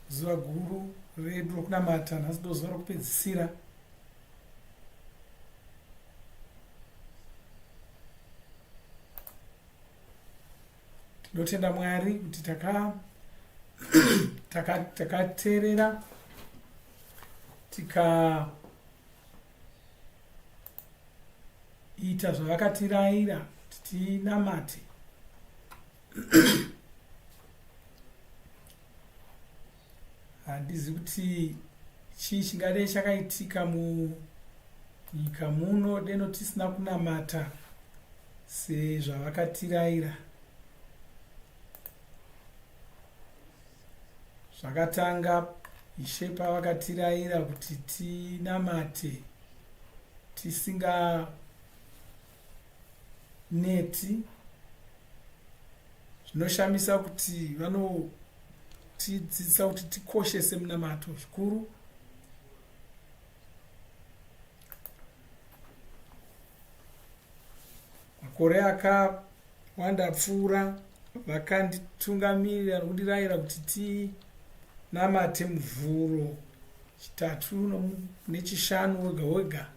zuva guru redu rokunamata. Nhasi ndozuva rokupedzisira. Tinotenda Mwari kuti takateerera tikaita zvavakatirayira kuti tinamate. Handizi kuti chii chingadai chakaitika munyika muno deno tisina kunamata sezvavakatirayira. Zvakatanga Ishe pavakatirayira kuti tinamate tisinganeti. Zvinoshamisa kuti vanotidzidzisa kuti tikoshese munamato zvikuru. Makore akawanda pfuura vakanditungamirira nokundirayira kuti tinamate muvhuro 3 ne5 wega wega.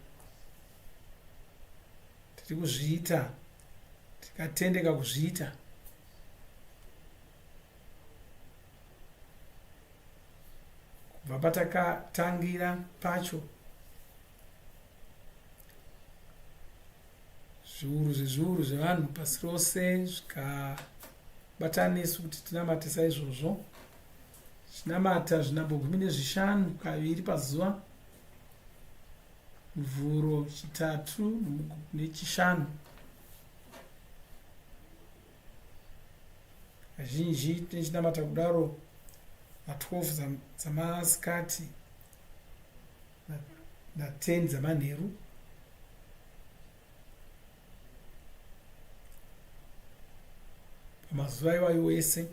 Tiri kuzviita, tikatendeka kuzviita. Kubva patakatangira pacho, zviuru zvevanhu pasi rose zvikabatana nesu kuti tinamate saizvozvo. Tinamata zvinambo 15 kaviri pazuva, muvhuro 3 ne5. Kazhinji tinochinamata kudaro na12 dzamasikati na10 dzamanheru. Pamazuva iwayo ese.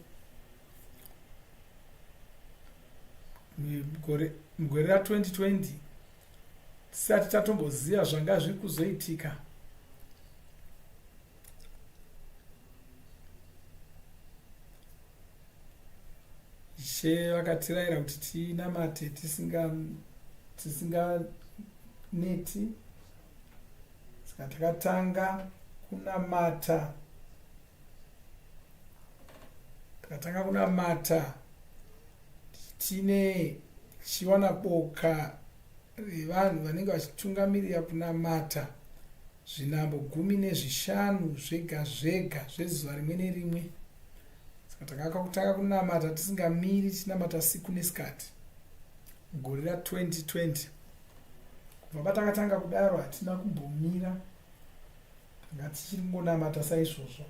Mugore ra2020 tisati tatomboziva zvanga zviri kuzoitika. Ishe vakatirayira kuti tinamate tisinganeti. Saka takatanga kunamata tichiwana boka revanhu vanenge vachitungamirira kunamata zvinambo 15 zvega zvega zvezuva rimwe nerimwe. Saka takatanga kunamata tisingamiri, tinamata siku nesikati mugore ra2020. Kubva patakatanga kudaro hatina kumbomira, tanga tichiri kungonamata saizvozvo,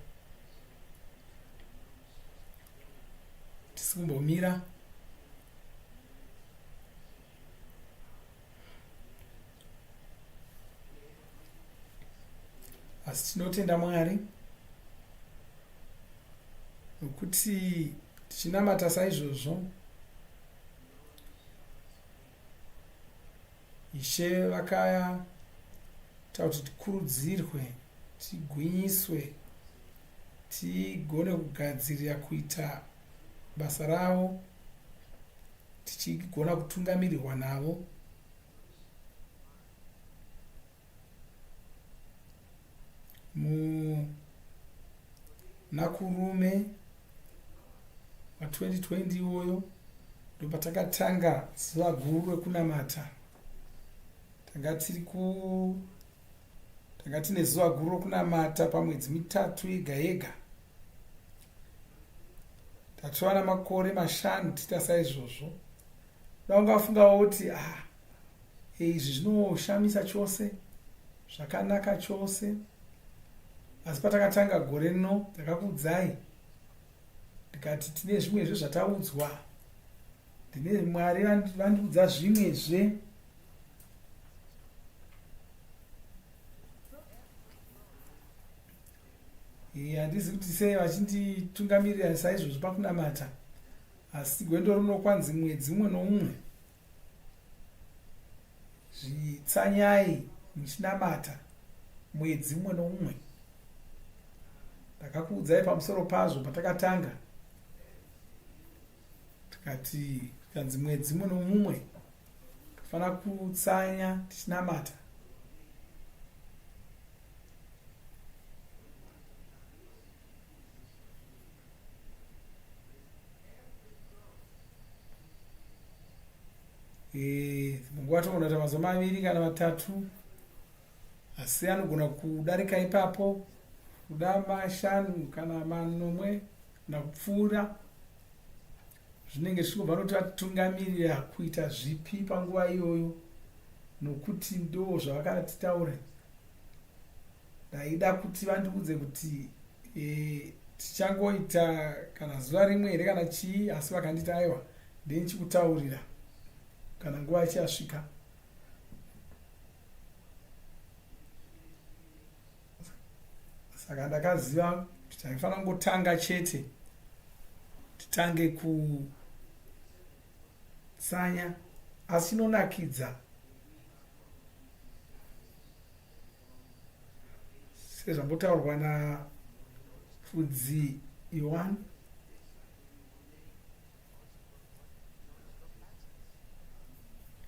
tisi kumbomira. Asi tinotenda Mwari nokuti tichinamata saizvozvo Ishe vakaita kuti tikurudzirwe, tigwinyiswe, tigone kugadzirira kuita basa ravo, tichigona kutungamirirwa navo. Nakurume wa2020 iwoyo ndopatakatanga zuva guru rekunamata. Tanga tine zuva guru rekunamata pamwedzi 3 yega yega. Tatowana makore 5 tiita saizvozvo. Ungafungawo kuti izvi zvinoshamisa chose, zvakanaka chose. Asi patakatanga gore rino ndakakuudzai ndikati tine zvimwezve zvataudzwa. Ndine Mwari vandiudza zvimwezve. Handizi kuti sei vachinditungamirira saizvozvo pakunamata, asi gwendo rino kwanzi mwedzi umwe noumwe zvitsanyai muchinamata mwedzi umwe noumwe. Ndakakuudzai pamusoro pazvo patakatanga. tikati kanzi mwedzi muno mumwe tofana kutsanya tichinamata. Munguva togona kuita mazuva 2 kana 3, asi anogona kudarika ipapo, kuda 5 kana 8 kana kupfuura. Zvinenge zvichibva kuti vatungamirira kuita zvipi panguva iyoyo, nokuti ndo zvavakatitaura. Ndaida kuti vandiudze kuti tichangoita kana zuva rimwe here kana chii, asi vakanditi aiwa ndenichikutaurira kana nguva ichasvika. Saka ndakaziva kuti taifanira kungotanga chete, titange kutsanya. Asi chinonakidza sezvambotaurwa naFudzi Yohani,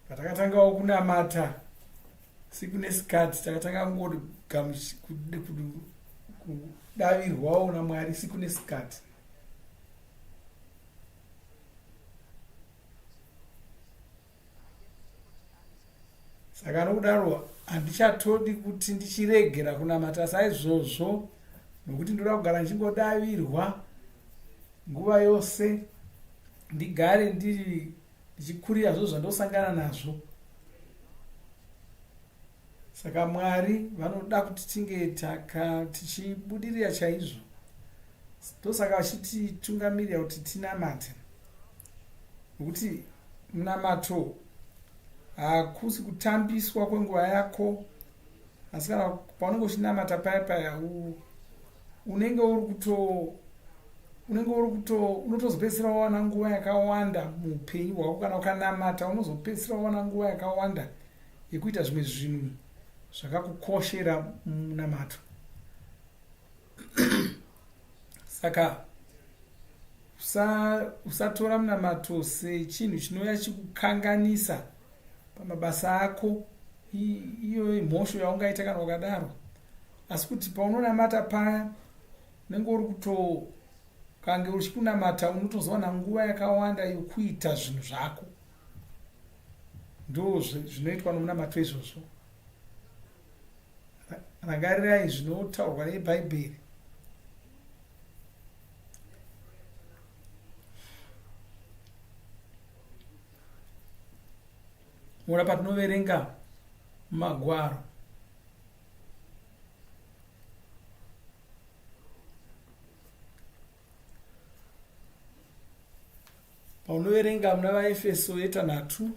patakatangawo kunamata siku nesikati, takatanga kudavirwawo naMwari siku nesikati. Saka nokudaro handichatodi kuti ndichiregera kunamata saizvozvo, nokuti ndoda kugara ndichingodavirwa nguva yose, ndigare ndichikurira zvo zvandosangana nazvo. Saka Mwari vanoda kuti tinge tichibudirira chaizvo. Ndosaka vachititungamirira kuti tinamate, nokuti munamato hakusi kutambiswa kwenguva yako, asi kana paunenge uchinamata paya unenge unotozopedzisira wawana nguva yakawanda muupenyu hwako. Kana ukanamata unozopedzisira wawana nguva yakawanda yekuita zvimwe zvinhu zvakakukoshera munamato. Saka usatora munamato sechinhu chinouya chikukanganisa pamabasa ako, iyo mhosho yaungaita kana ukadaro. Asi kuti paunonamata paya unenge kange uchikunamata unotozowana nguva yakawanda yokuita zvinhu zvako. Ndo zvinoitwa nomunamato izvozvo. Rangarirai zvinotaurwa neBhaibheri. Mura patinoverenga mumagwaro, paunoverenga muna vaEfeso 3,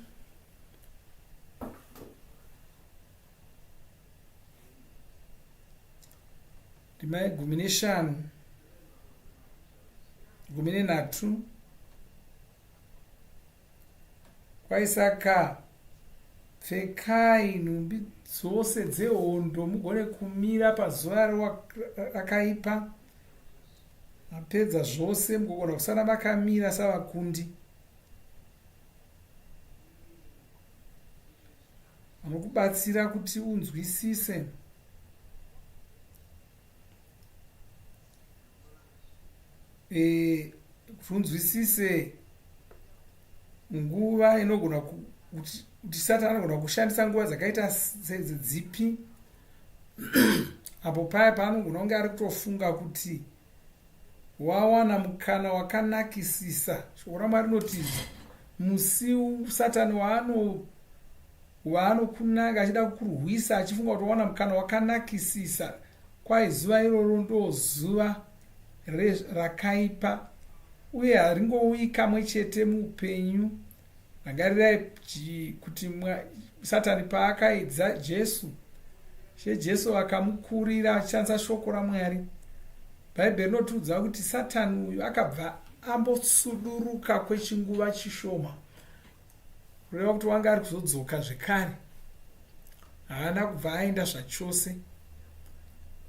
ndima 15, 13, kwaisaka pfekai nhumbi dzose dzehondo mugone kumira pazuva rakaipa. Mapedza zvose mugogona kusara makamira savakundi, vanokubatsira kuti unzwisise nguva inogona kuti Satani anogona kushandisa nguva dzakaita sedzipi. Apo paya paanogona kunge ari kutofunga kuti wawana mukana wakanakisisa. Shoko raMwari rinoti musi Satani waanokunanga achida kukurwisa, achifunga kuti wawana mukana wakanakisisa, kwai zuva iroro ndo zuva rakaipa, uye haringouyi kamwe chete muupenyu. Rangarirai kuti Satani paakaidza Jesu akamukurira achishandisa shoko raMwari, Bhaibheri rinotiudza kuti Satani uyu akabva ambotsuduruka kwechinguva chishoma, kureva kuti wanga ari kuzodzoka zvekare, haana kubva aenda zvachose.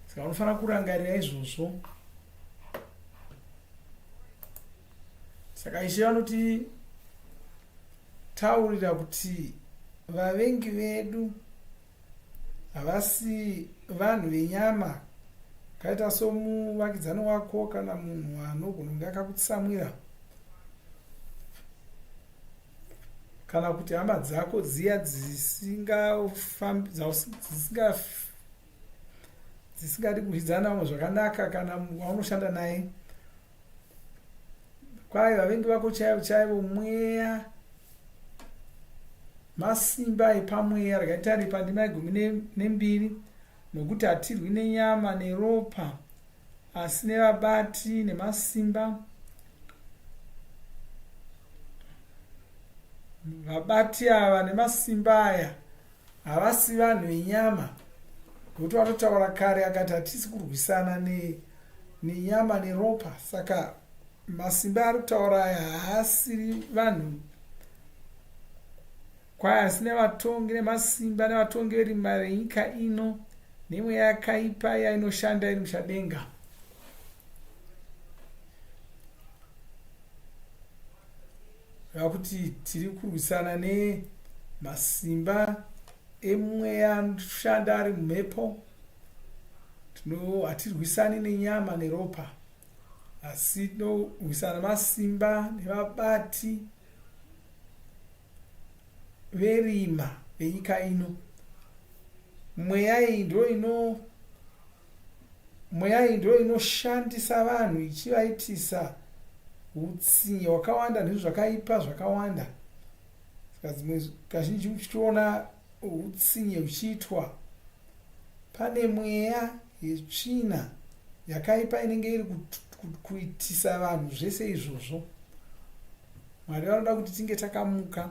Saka unofanira kurangarira izvozvo. Saka Ishe vanoti kutaurira kuti vavengi vedu havasi vanhu venyama, kaita somuvakidzani wako kana munhu anogona kunge akakutsamwira, kana kuti hama dzako dziya dzisingadi kudyidzana navo zvakanaka, kana waunoshanda naye. Kwaye vavengi vako chaivo chaivo, mweya, masimba epamweya. Rakaitari pandima 12, nokuti hatirwi nenyama neropa, asi nevabati nemasimba. Vabati ava nemasimba aya havasi vanhu venyama, nokuti vatotaura kare akati hatisi kurwisana nenyama neropa. Saka masimba ari kutaura aya haasiri vanhu, kwaye asi nevatongi nemasimba nevatongi verima renyika ino, nemweya yakaipa iya inoshanda iri muchadenga. Kuti tiri kurwisana nemasimba emweya anoshanda ari mumhepo. Hatirwisani nenyama neropa, asi tinorwisana nemasimba nevabati verima venyika ino. Mweya iyi ndo inoshandisa vanhu ichivaitisa utsinye hwakawanda nezvakaipa zvakawanda. Saka dzimwe kazhinji uchitoona utsinye huchiitwa, pane mweya yetsvina yakaipa inenge iri kuitisa vanhu zvese izvozvo. Mwari vanoda kuti tinge takamuka,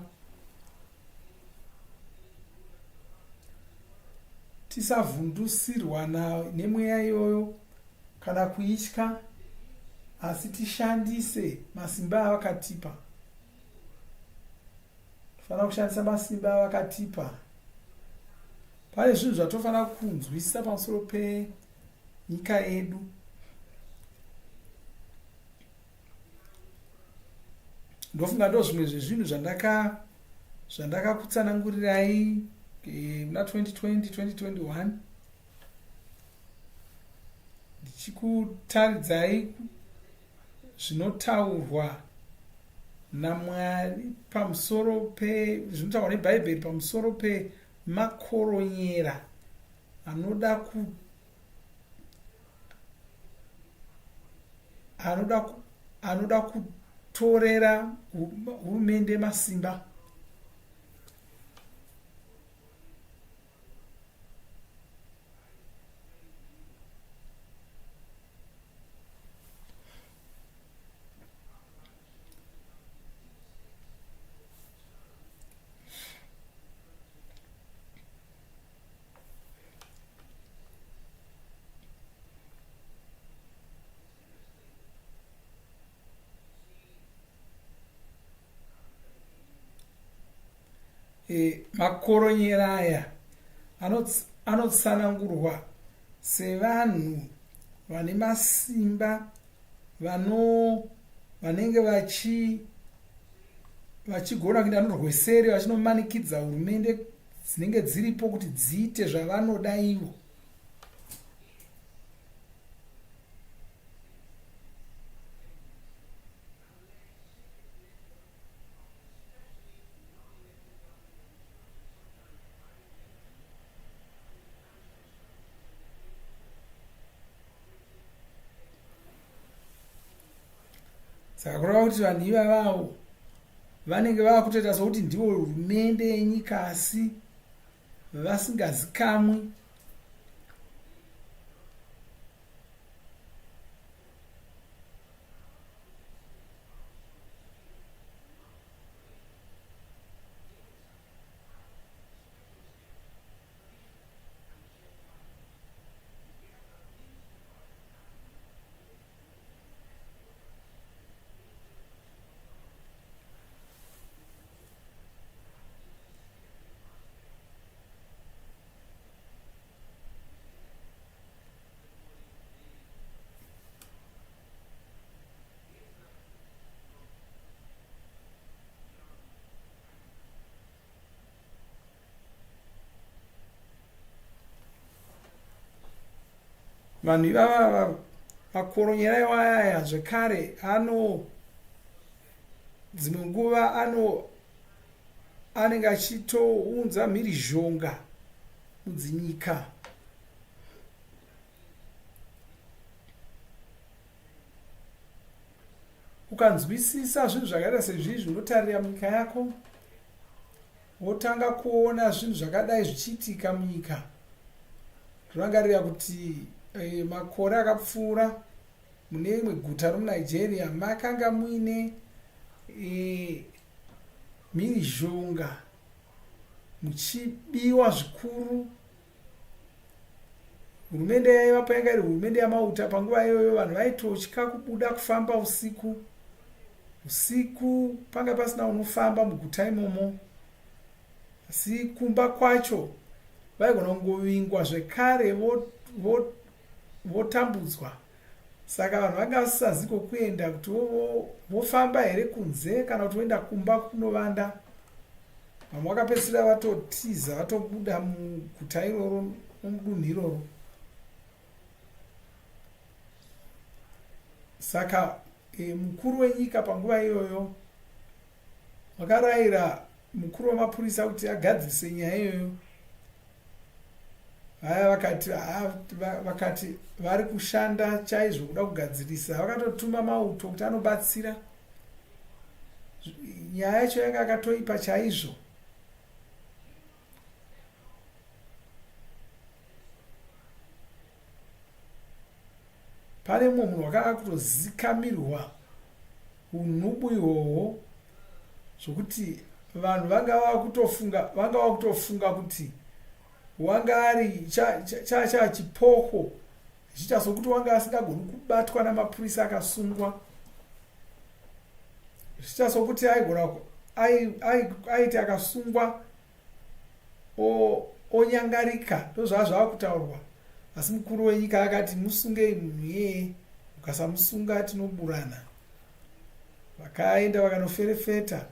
tisavhundusirwa nemweya iyoyo kana kuitya, asi tishandise masimba avakatipa. Tofanira kushandisa masimba avakatipa. Pane zvinhu zvatofanira kunzwisisa pamusoro penyika yedu. Ndofunga ndo zvimwe zvezvinhu zvandakakutsanangurirai muna 2020-2021, ndichikutaridzai zvinotaurwa naMwari pamusoro zvinotaurwa neBhaibheri pamusoro pemakoronyera anoda kutorera hurumende masimba. Makoronyera aya anotsanangurwa sevanhu vane masimba vanenge vachigona kuenda norweseri vachinomanikidza hurumende dzinenge dziripo kuti dziite zvavanoda ivo. Saka kureva kuti vanhu ivavavo vanenge vava kutoita sokuti ndivo hurumende yenyika, asi vasingazikamwi. vanhu ivava makoronyera iwaya zvekare dzimwe nguva anenge achitounza mhirizhonga mudzinyika. Ukanzwisisa zvinhu zvakaita sezvizvi unotarira munyika yako, wotanga kuona zvinhu zvakadai zvichiitika munyika, zvorangarira kuti makore akapfuura mune imwe guta romuNigeria makanga muine mhirizhonga muchibiwa zvikuru. Hurumende yaivapo yanga iri hurumende yamauta. Panguva iyoyo vanhu vaitotya kubuda kufamba usiku. Usiku panga pasina unofamba muguta imomo, asi kumba kwacho vaigona kungovingwa zvekare votambudzwa. Saka vanhu vanga vasisazi kuenda kuti vofamba here kunze kana kuti voenda kumba kunovanda. Vamwe vakapedzisira vatotiza vatobuda muguta iroro, mudunhu iroro. Saka mukuru wenyika panguva iyoyo vakarayira mukuru wemapurisa kuti agadzise nyaya iyoyo. Haya, vakati vari kushanda chaizvo kuda kugadzirisa. Vakatotuma mauto kuti anobatsira. Nyaya yacho yanga yakatoipa chaizvo. Pane mumwe munhu wakanga kutozikamirwa unhubu ihwohwo zvokuti vanhu vanga vakutofunga kuti wanga ari chipoko, zvichiita sokuti wanga asingagoni kubatwa namapurisa akasungwa, zvichiita sokuti aiti akasungwa onyangarika. Ndozvava zvava kutaurwa. Asi mukuru wenyika akati musungei munhu iyeye, ukasamusunga tinoburana. Vakaenda vakanoferefeta.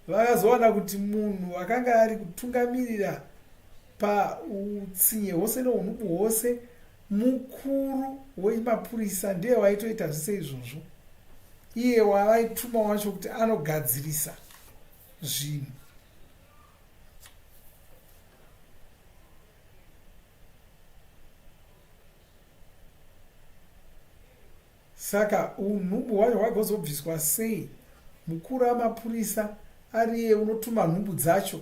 Vakazowana kuti munhu akanga ari kutungamirira pautsinye hwose nounhubu hwose, mukuru wemapurisa ndiye waitoita zvese izvozvo. Iye wavaituma wacho kuti anogadzirisa zvinhu. Saka unhubu hwacho hwagozobviswa sei? Mukuru wamapurisa ari iye unotuma nhumbu dzacho.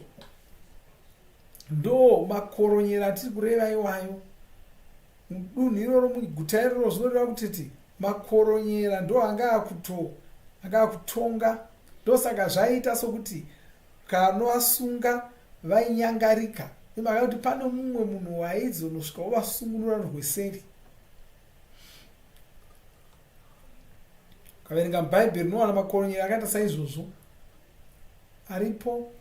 Ndo makoronyera tiri kureva iwayo. Mudunhu iroro, muguta iroro, zvinoreva kuti makoronyera ndo anga akutonga. Ndosaka zvaita sokuti kanovasunga vainyangarika. Nemhaka kuti pane mumwe munhu waizonosvika ovasungunura rweseri. Ukaverenga mubhaibheri unowana makoronyera akaita saizvozvo aripo.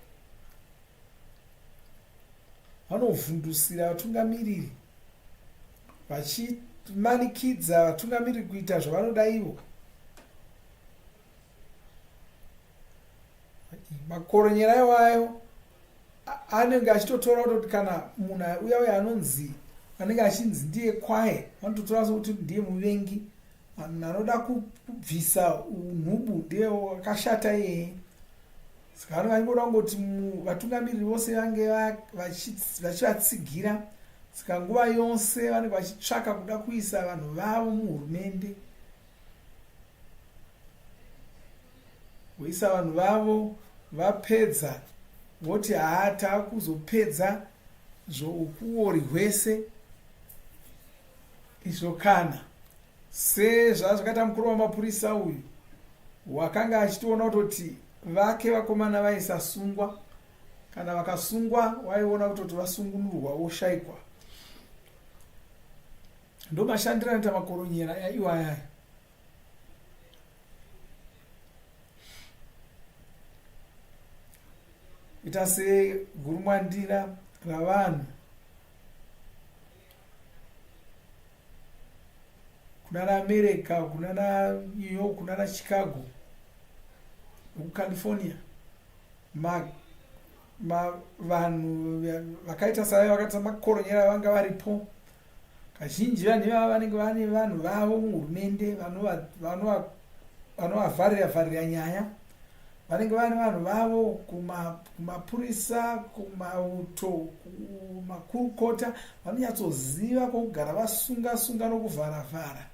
Vanovhundusira vatungamiriri, vachimanikidza vatungamiriri kuita zvavanoda ivo. Makoronyera iwayo anenge achitotora kuti kana munhu uya anonzi anenge achinzi ndiye kwaye, vanototora sokuti ndiye muvengi. Vanhu anoda kubvisa unhubu ndiye akashata iyeye. Saka vanhu vaingoda kungoti vatungamiriri vose vange vachivatsigira. Saka nguva yose vanenge vachitsvaka kuda kuisa vanhu vavo muhurumende, voisa vanhu vavo. Vapedza voti taakuzopedza zvoukuori hwese. Izvo kana sezvazvakaita mukuru wamapurisa uyu wakanga achitoona kutoti vake vakomana vaisasungwa, kana vakasungwa waiona kutoti vasungunurwa woshayikwa. Ndo mashandiro anoita makoronyera iwaya. Ita segurumwandira ravanhu kunana America, kunana New York, kunana Chicago, kuCalifornia, vanhu vakaita save vakaita makoronyera vanga varipo. Kazhinji vanhu ivava vanenge vane vanhu vavo muhurumende vanovavharira nyaya. Vanenge vane vanhu vavo kumapurisa, kumauto, kumakurukota, vanonyatsoziva kwokugara vasunga nokuvhara.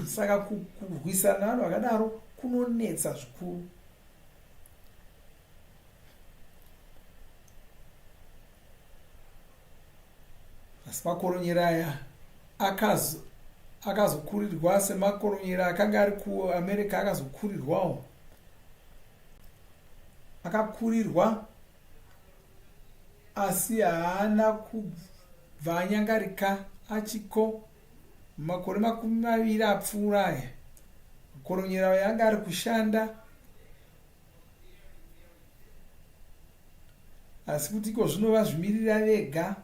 Saka kurwisana navanhu vakadaro kunonetsa zvikuru. Asi makoronyera aya akazokurirwa semakoronyera akanga ari kuAmerica akazokurirwawo. Akakurirwa asi haana kubva anyangarika achiko makore 20 apfuura aya. Makoronyera aya anga ari kushanda, asi kuti iko zvino vazvimirira vega.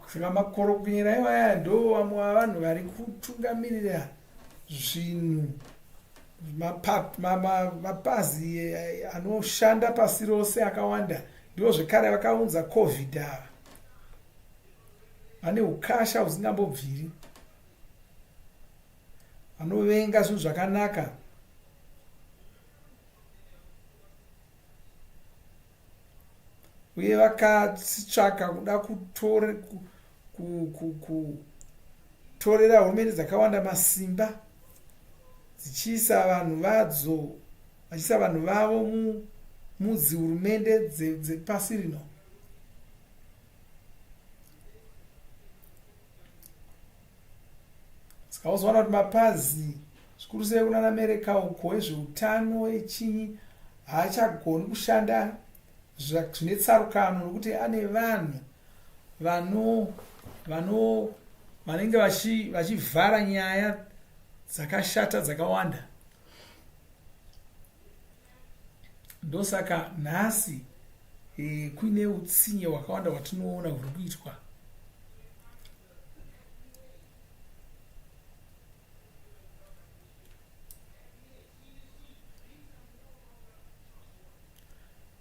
Saka makoronyera iwaya ndo vamwe vavanhu vari kutungamirira zvinhu, mapazi anoshanda pasi rose akawanda. Ndivo zvekare vakaunza COVID ava. Vane ukasha husingambobviri, vanovenga zvinhu zvakanaka. Uye vakasitsvaka kuda kutorera hurumende dzakawanda masimba, dzichiisa vanhu vavo mudzihurumende dzepasi rino. Sakazoona kuti mapazi zvikuru sei kuna America uko ezveutano echinyi haachagoni kushanda zvine tsarukano, nokuti ane vanhu vanenge vachivhara nyaya dzakashata dzakawanda. Ndosaka nhasi kuine utsinye hwakawanda hwatinoona huri kuitwa.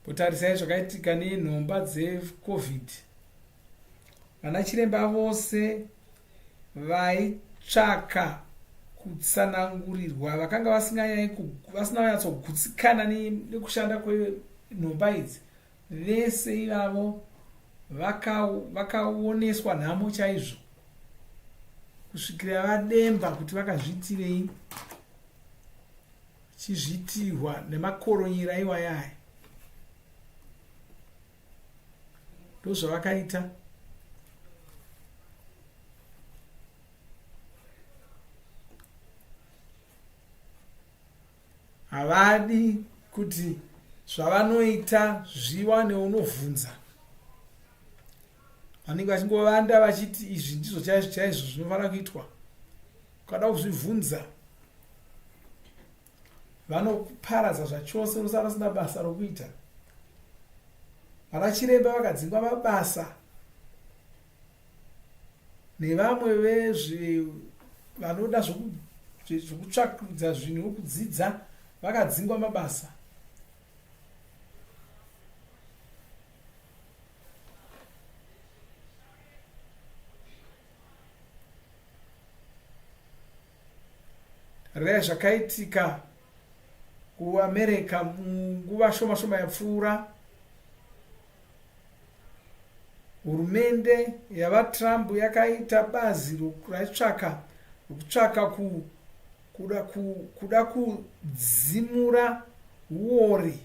Potarisai zvakaitika nenhomba dzeCovid. Vana chiremba vose vaitsvaka kutsanangurirwa vakanga vasinganyatsogutsikana nekushanda kwenhomba idzi, vese ivavo vakaoneswa nhamo chaizvo, kusvikira vademba kuti vakazviitirei, chizviitirwa nemakoronyera iwayaya. Ndozvavakaita. Havadi kuti zvavanoita zviwane unovhunza. Vanenge vachingovanda vachiti izvi ndizvo chaizvo zvinofanira kuitwa. Ukada kuzvivhunza vanoparadza zvachose, unosara usina basa rokuita. Vana chiremba vakadzingwa mabasa nevamwe vanoda zvokutsvakudza zvinhu kudzidza vakadzingwa mabasa. Tarirai zvakaitika kuAmerica munguva shoma yapfuura. Hurumende yavaTrump yakaita bazi rokutsvaka kuda kudzimura uori.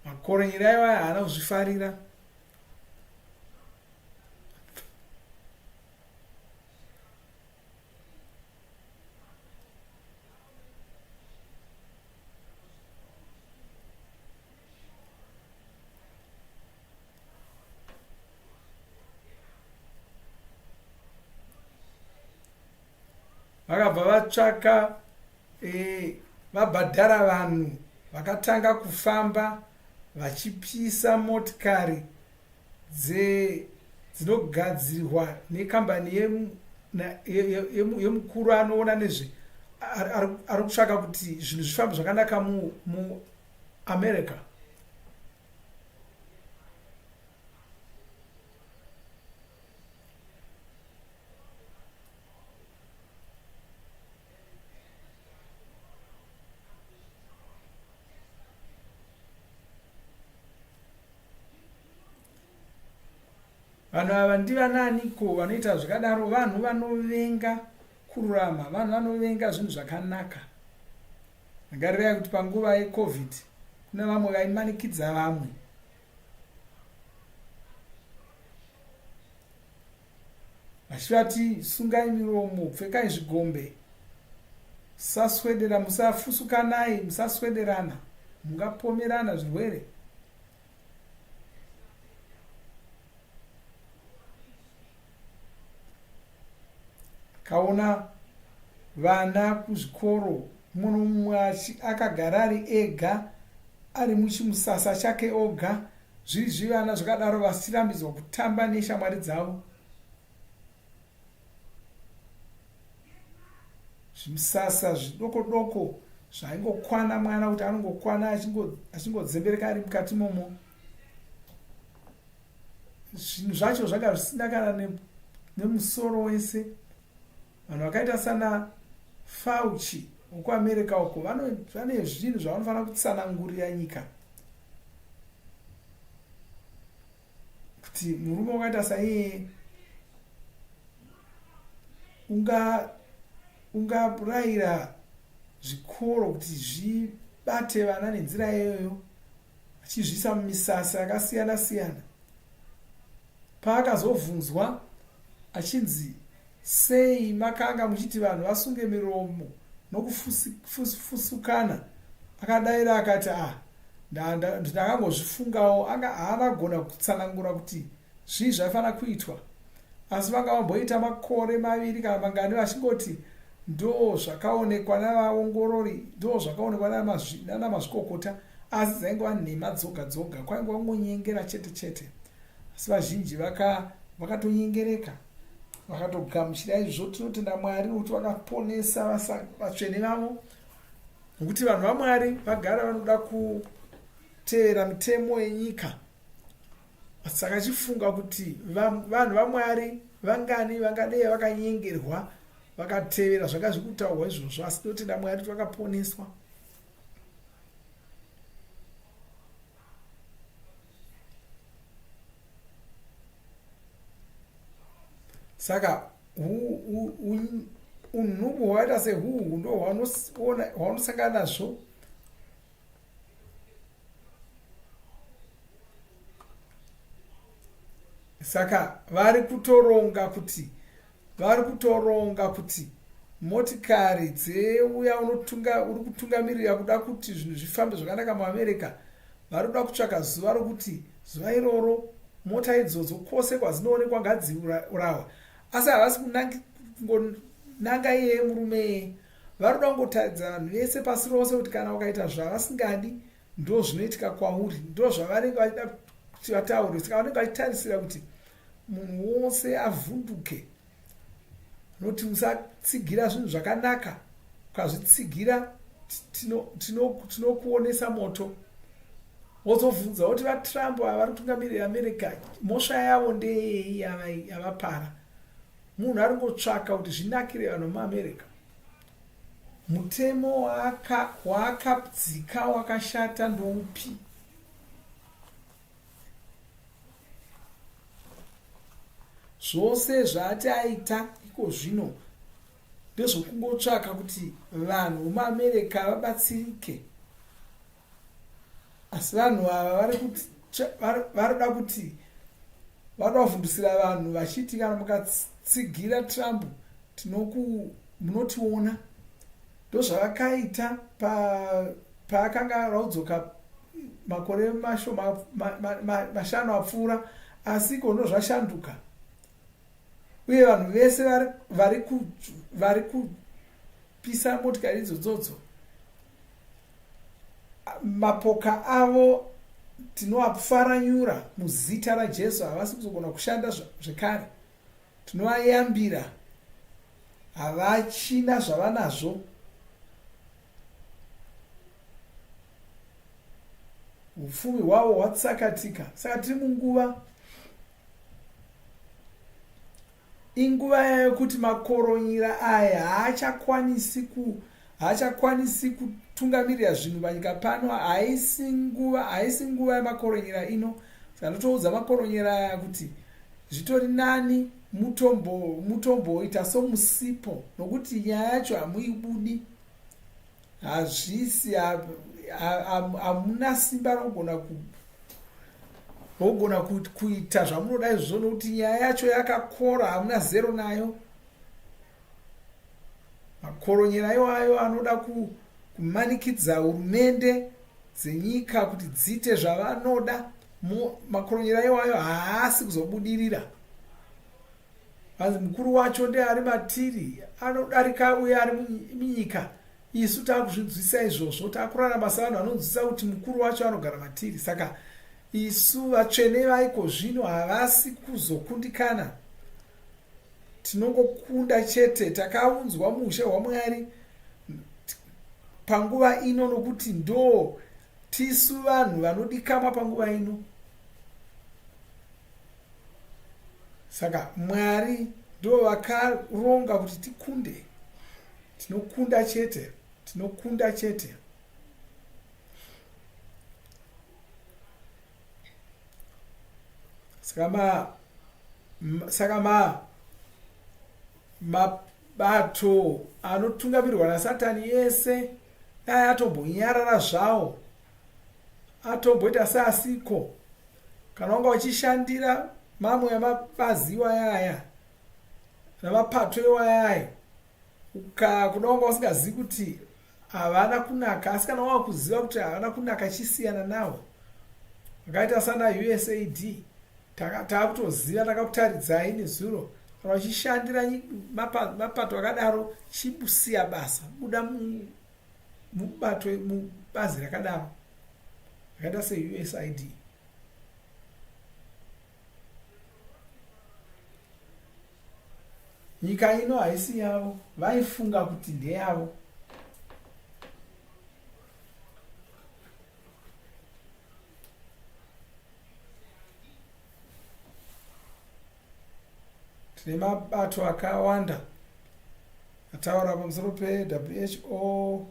Makoronyera iwaya haana kuzvifarira. Vakabva vatsvaka vabhadhara vanhu vakatanga kufamba vachipisa motikari dzinogadzirwa nekambani yemukuru anoona nezve ari kutsvaka kuti zvinhu zvifambe zvakanaka muamerica. Vanhu ava ndivananiko vanoita zvakadaro? Vanhu vanovenga kururama, vanhu vanovenga zvinhu zvakanaka. Ngarirai kuti panguva yeCovid kuna vamwe vaimanikidza vamwe. Vachivati sungai miromo, pfekai zvigombe, musaswedera, musafusukanai, musaswederana, mungapomerana zvirwere. Kaona vana kuzvikoro muno mumwe akagara ari ega ari muchimusasa chake oga, zviri zvivana zvakadaro vasirambidzwa kutamba neshamwari dzavo. Zvimusasa zvidoko doko zvaingokwana mwana kuti anongokwana achingodzembereka ari mukati momo. Zvinhu zvacho zvanga zvisina kana nemusoro wese. Vanhu vakaita sana Fauci wekuAmerica uko vane zvinhu zvavanofanira kutsanangurira nyika. Kuti murume wakaita saiye ungarayira zvikoro kuti zvibate vana nenzira iyoyo, achizvisa mumisasa yakasiyana siyana. Paakazobvunzwa achinzi sei makanga muchiti vanhu vasunge miromo nokufusukana, akadaira akati ndakangozvifungawo. Haana gona kutsanangura kuti zvii zvaifanira kuitwa, asi vanga vamboita makore 2 kana mangani vachingoti ndo zvakaonekwa navaongorori, ndo zvakaonekwa nana mazvikokota, asi dzaingova nhema dzoga dzoga, kwaingova kungonyengera chete chete. Asi vazhinji vakatonyengereka, vakatogamuchira izvo. Tinotenda Mwari kuti vakaponesa vatsvene vavo, nokuti vanhu vaMwari vagara vanoda kuteera mitemo yenyika. Saka chifunga kuti vanhu vaMwari vangani vangadei vakanyengerwa vakatevera zvakazvikutaurwa izvozvo, asi tinotenda Mwari kuti vakaponeswa. Saka unhubu hwaita sehuhu ndo hwaunosangana nazvo. Saka vari kutoronga kuti motikari dzeuya uri kutungamirira kuda kuti zvinhu zvifambe zvakanaka muAmerica, vari kuda kutsvaka zuva rokuti zuva iroro mota idzodzo kwose kwazinoonekwa ngadziurawa. Asi havasi kunanga iye murume, vari kuda kungotaridza vanhu vese pasi rose kuti kana ukaita zvavasingadi ndo zvinoitika kwauri, ndo zvavanenge vachida kuti vataure. Saka vanenge vachitarisira kuti munhu wose avhunduke, noti musatsigira zvinhu zvakanaka. Ukazvitsigira tinokuonesa moto. Wozobvunza kuti vaTrump vari kutungamirira America, mhosva yavo ndeyei yavapara? Munhu ari kungotsvaka kuti zvinakire vanhu muAmerica. Mutemo waakadzika wakashata ndoupi? Zvose zvaati aita iko zvino ndezvokungotsvaka kuti vanhu muAmerica vabatsirike. Asi vanhu ava varikuda kuti vada kuvhundusira vanhu vachiti kana mukatsigira Trump munotiona. Ndo zvavakaita paakanga raudzoka makore 5 apfuura, asi iko ndo zvashanduka. Uye vanhu vese vari vanopisa motikari idzodzo, mapoka avo tinovapfaranyura muzita raJesu, havasi kuzogona kushanda zvekare. Tinovayambira, havachina zvavanazvo. Upfumi hwavo hwatsakatika. Saka tiri munguva, inguva yayo kuti makoronyera aya haachakwanisi kutungamirira zvinhu panyika pano. haisi nguva yemakoronyera ino. Saka ndotoudza makoronyera aya kuti zvitori nani mutomboita somusipo, nokuti nyaya yacho hamuibudi. Hazvisi, hamuna simba rogona kuita zvamunoda izvozvo, nokuti nyaya yacho yakakora, hamuna zero nayo. Makoronyera iwayo anoda kumanikidza hurumende dzenyika kuti dziite zvavanoda. Makoronyera iwayo haasi kuzobudirira. Vanzi mukuru wacho ndeari matiri, anodarika uye ari munyika. Isu takuzvinzwisa izvozvo, takurarama savanhu vanonzwisa kuti mukuru wacho anogara matiri. Saka isu vatsvene vaiko zvino havasi kuzokundikana, tinongokunda chete. Takaunzwa muushe hwaMwari panguva ino, nokuti ndo tisu vanhu vanodikama panguva ino. Saka Mwari ndo vakaronga kuti tikunde. Tinokunda chete. Saka mabato anotungamirwa naSatani ese dai atombonyarara zvawo, atomboita seasiko, kana wanga uchishandira mamwe yamabazi iwayaya namapato iwayaya, kuda wanga usingazivi kuti havana kunaka. Asi kana wanga kuziva kuti havana kunaka, chisiyana nawo. Vakaita sana USAID, taakutoziva, takakutaridzai nezuro. Kana uchishandira mapato akadaro, chibusiya basa, buda mubazi rakadaro, vakaita seUSAID. Nyika ino haisi yavo, vaifunga kuti ndeyavo. Tine mabato akawanda ataura pamusoro peWHO,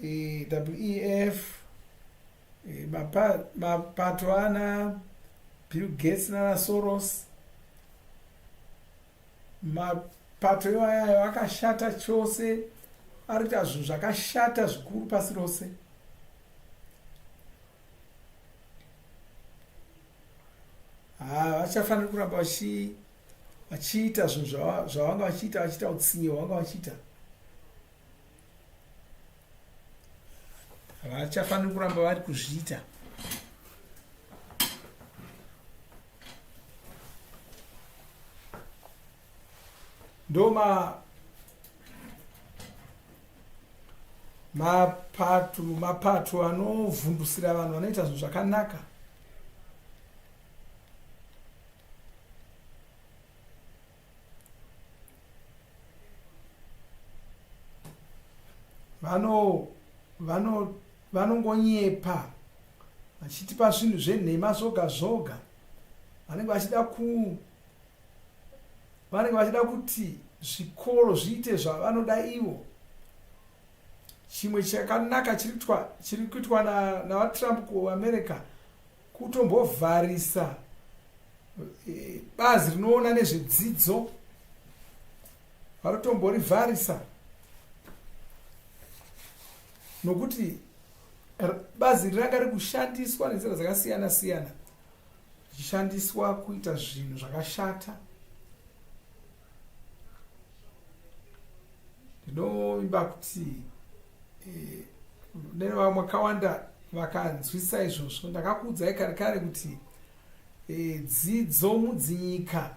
WEF, mapato ana Bill Gates nana Soros. Mapato iwayayo akashata chose, arikuita zvinhu zvakashata zvikuru pasi rose. Vachafanira kuramba vachiita zvinhu zvavanga vachiita utsinye hwavanga vachiita. Vachafanira kuramba vari kuzviita. Ndo mapato anovhundusira vanhu vanoita zvinhu zvakanaka. Vanongonyepa vachitipa zvinhu zvenhema zvoga zvoga. Vanenge vachida kuti zvikoro zviite zvavanoda ivo. Chimwe chakanaka chiri kuitwa navaTrump kuAmerica kutombovharisa bazi rinoona nezvedzidzo, varotomborivharisa, nokuti bazi riranga riri kushandiswa nenzira dzakasiyana siyana, richishandiswa kuita zvinhu zvakashata. Ndinovimba kuti nevamwe vakawanda vakanzwisa izvozvo. Ndakakuudzai kare kare kuti dzidzo mudzinyika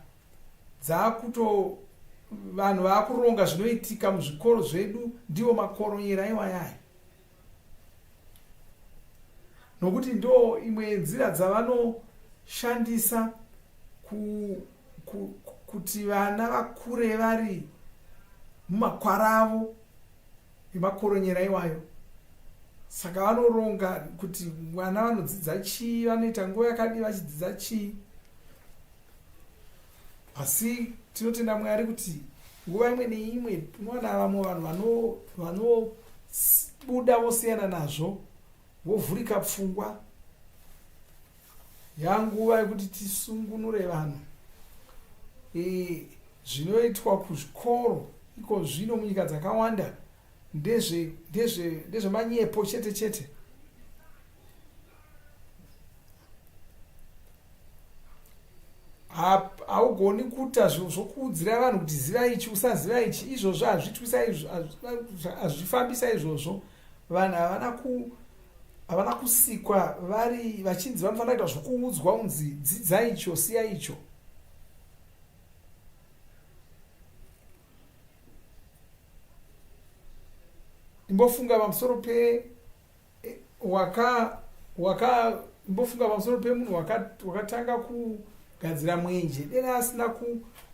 vanhu vaakuronga zvinoitika muzvikoro zvedu ndiwo makoronyera iwayaya, nokuti ndo imwe nzira dzavanoshandisa kuti vana vakure vari mumakwaravo emakoronyera iwayo. Saka vanoronga kuti vana vanodzidza chii, vanoita nguva yakadii vachidzidza chii. Asi tinotenda Mwari kuti nguva imwe neimwe unowana vamwe vanhu vanobuda vosiyana nazvo, vovhurika pfungwa. Yanguva yekuti tisungunure vanhu. Zvinoitwa kuzvikoro iko zvino munyika dzakawanda ndezvemanyepo chete chete. Haugoni kuita zvokuudzira vanhu kuti ziva ichi usaziva ichi, izvozvo hazvifambisa izvozvo. Vanhu havana kusikwa vari vachinzi vanofanira kuita zvokuudzwa unzi dzidza icho siya icho. Imbofunga pamusoro pemunhu wakatanga kugadzira mwenje, dera asina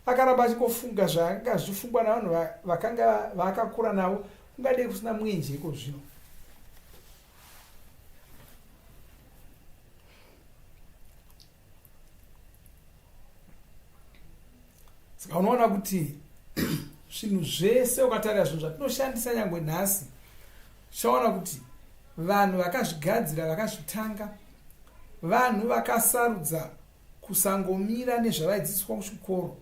akaramba achikofunga zvanga zvichifungwa navanhu vakanga vakakura navo, kungadei kusina mwenje iko zvino. Saka unoona kuti zvinhu zvese ukatarira zvinhu zvatinoshandisa nyangwe nhasi, uchaona kuti vanhu vakazvigadzira, vakazvitanga, vanhu vakasarudza kusangomira nezvavaidzidziswa kuchikoro,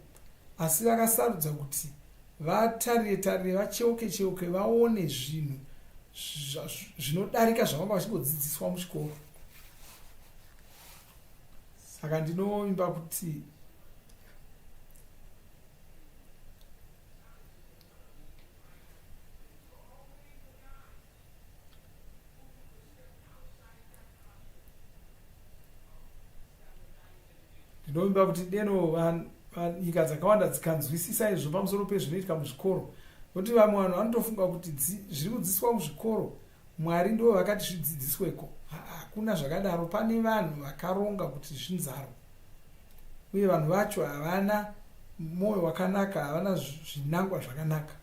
asi vakasarudza kuti vatarire vacheuke vaone zvinhu zvinodarika zvavanga vachingodzidziswa muchikoro. Saka ndinovimba kuti deno nyika dzakawanda dzikanzwisisa izvo pamusoro pezvinoitika muzvikoro, nokuti vamwe vanhu vanotofunga kuti zviri kudzidziswa muzvikoro Mwari ndo vakati zvidzidzisweko. Hakuna zvakadaro. Pane vanhu vakaronga kuti zvinzaro, uye vanhu vacho havana moyo wakanaka, havana zvinangwa zvakanaka.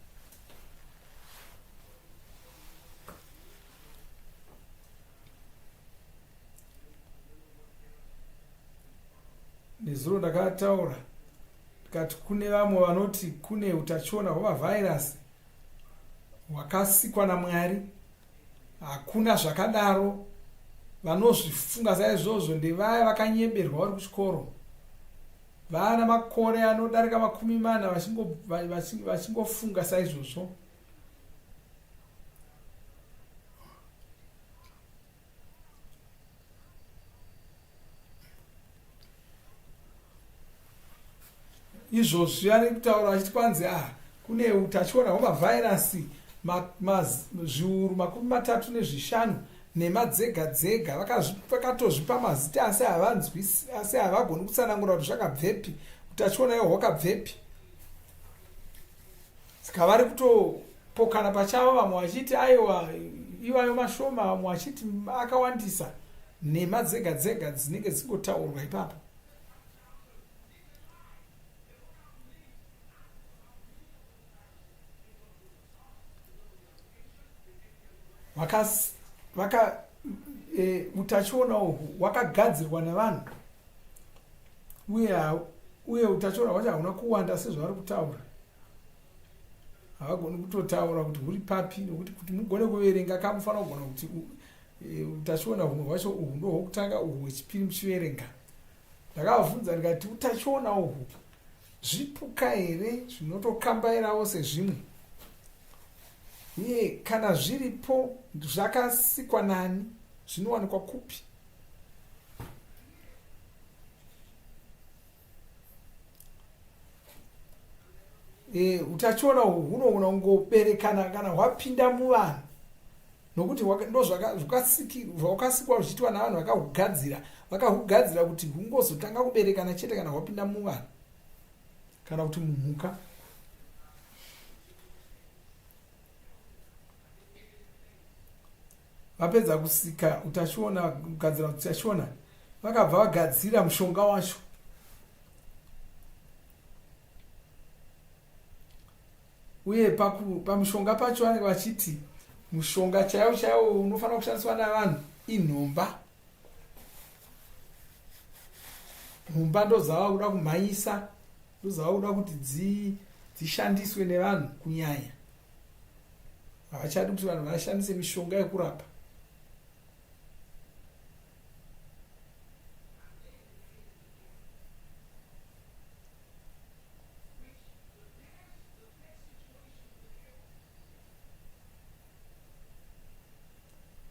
Nezuro ndakataura tikati kune vamwe vanoti kune utachiona hwemavhairasi hwakasikwa naMwari. Hakuna zvakadaro. Vanozvifunga saizvozvo ndevaya vakanyeberwa vari kuchikoro, vana makore anodarika 40 vachingofunga saizvozvo. Izvozvi vari kutaura vachiti kwanzi kune utachiona hwemavhairasi zviuru 35 nhema dzega dzega. Vakatozvipa mazita asi havanzwisi, asi havagoni kutsanangura kuti zvakabvepi, utachiona iwo hwakabvepi. Saka vari kutopokana pachavo, vamwe vachiti aiwa iwayo mashoma, vamwe vachiti akawandisa. Nhema dzega dzega dzinenge dzingotaurwa ipapo. Utachiona uhwu hwakagadzirwa navanhu, uye utachiona hwacho hauna kuwanda sezvavari kutaura. Havagoni kutotaura kuti huri papi, nokuti kuti mugone kuverenga kamufanira kugona kuti utachiona humwe hwacho uhwu ndo hwokutanga, uhwu hwechipiri muchiverenga. Ndakavabvunza ndikati utachiona uhwu zvipuka here zvinotokambairawo sezvimwe? Uye kana zviripo zvakasikwa nani? Zvinowanikwa kupi? Utachiona uhwu hunogona kungoberekana kana hwapinda muvanhu, nokuti ndo zvakasikwa zvichiitwa navanhu vakahugadzira kuti hungozotanga kuberekana chete kana hwapinda muvanhu kana kuti mumhuka. vapedza kusika utachiona, kugadzira utachiona, vakabva vagadzira mushonga wacho. Uye pamushonga pacho vanenge vachiti mushonga chaiwo chaiwo unofanira kushandiswa navanhu inhomba. Nhomba ndozava kuda kumhanyisa, ndozava kuda kuti dzishandiswe nevanhu kunyanya. Havachadi kuti vanhu vashandise mishonga yekurapa.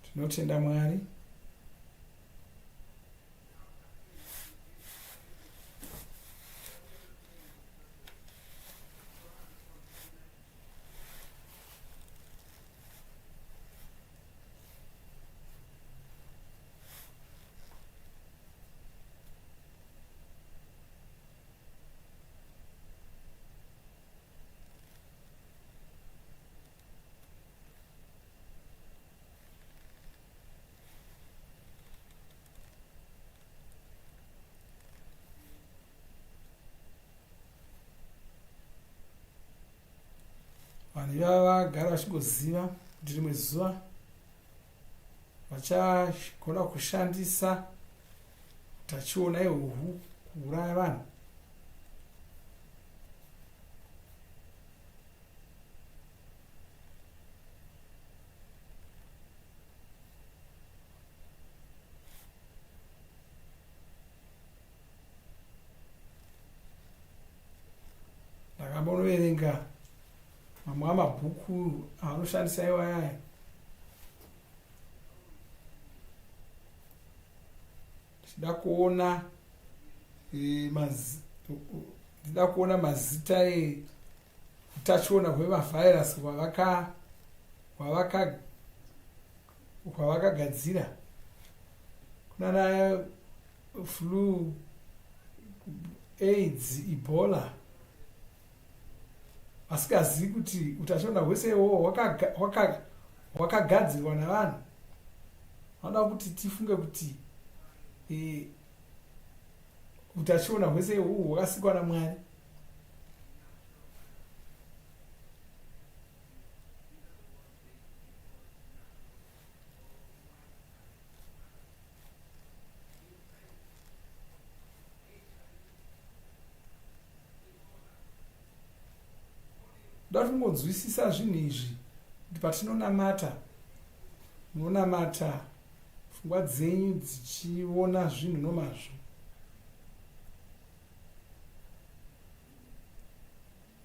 Tinotenda Mwari. Vanhu ivava vagara vachingoziva kuti rimwe zuva vachagona kushandisa utachiona ihwohwo kuuraya vanhu. Ndakambonoverenga mamwe amabhuku avanoshandisa iwayaya. Ndida kuona mazita utachiona hwemavhairasi hwavakagadzira. Kunana flu, AIDS, Ebola. Asikazivi kuti utachiona hwese ihwohwo hwakagadzirwa navanhu. Vanoda kuti tifunge kuti utachiona hwese ihwohwo hwakasikwa naMwari. Ndoda kungonzwisisa zvinhu izvi kuti patinonamata, munonamata pfungwa dzenyu dzichiona zvinhu nomazvo.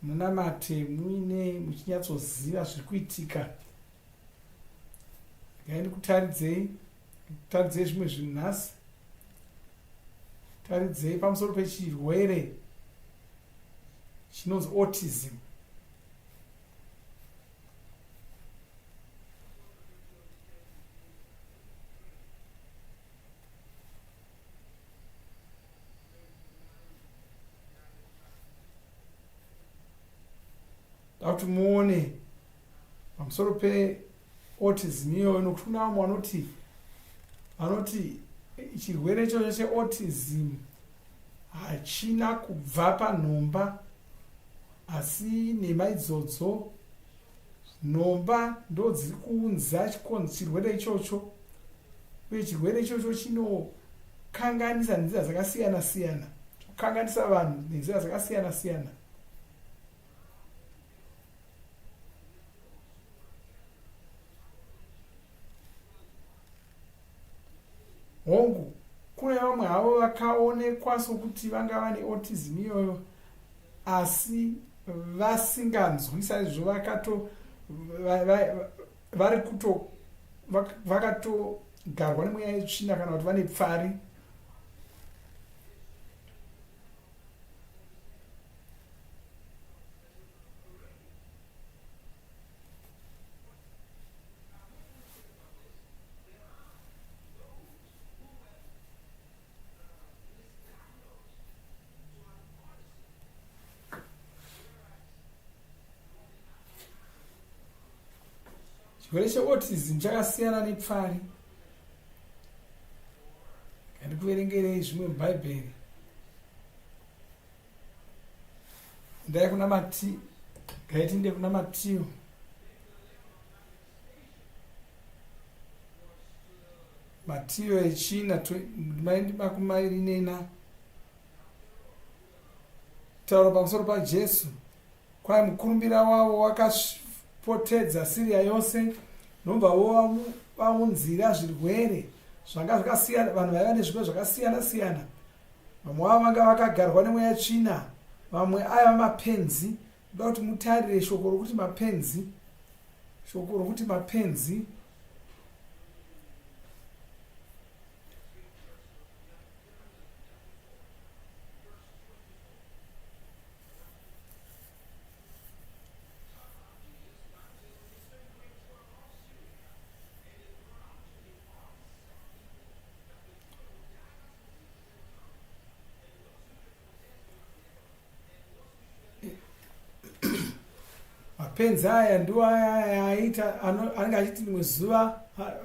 Munamate muchinyatsoziva zviri kuitika. Ngaindikutaridzei zvimwe zvinhu nhasi. Taridzei pamusoro pechirwere chinonzi autism. Kuti muone pamusoro peautism iyoyo, nokuti kuna vamwe vanoti chirwere ichocho cheautism hachina kubva panhomba, asi nhema idzodzo nhomba ndo dziri kuunza chirwere ichocho. Uye chirwere ichocho chinokanganisa nenzira dzakasiyana siyana, chokanganisa vanhu nenzira dzakasiyana siyana. Hongu, kune vamwe havo vakaonekwa sokuti vanga vane autism iyoyo, asi vasinganzwi saizvo vakatogarwa nemweya yetsvina kana kuti vane pfari. chirwere cheautism chakasiyana nepfari. Ndikuverengerei zvimwe mubhaibheri. Ndai kuna Matiyo, ngaitinde kuna Matiyo. Matiyo echina 24 taura pamusoro paJesu. Kwai mukurumbira wavo wakapotedza Siria yose, nobva vaunzira zvirwere zvanga zvakasiyana. Vanhu vaiva nezvirwere zvakasiyana siyana. Vamwe vavo vanga vakagarwa nemweya tsvina, vamwe aiva mapenzi. Ndoda kuti mutarire shoko rokuti mapenzi. Shoko rokuti mapenzi mapenzi aya ndiwo aya aita anenge achiti rimwe zuva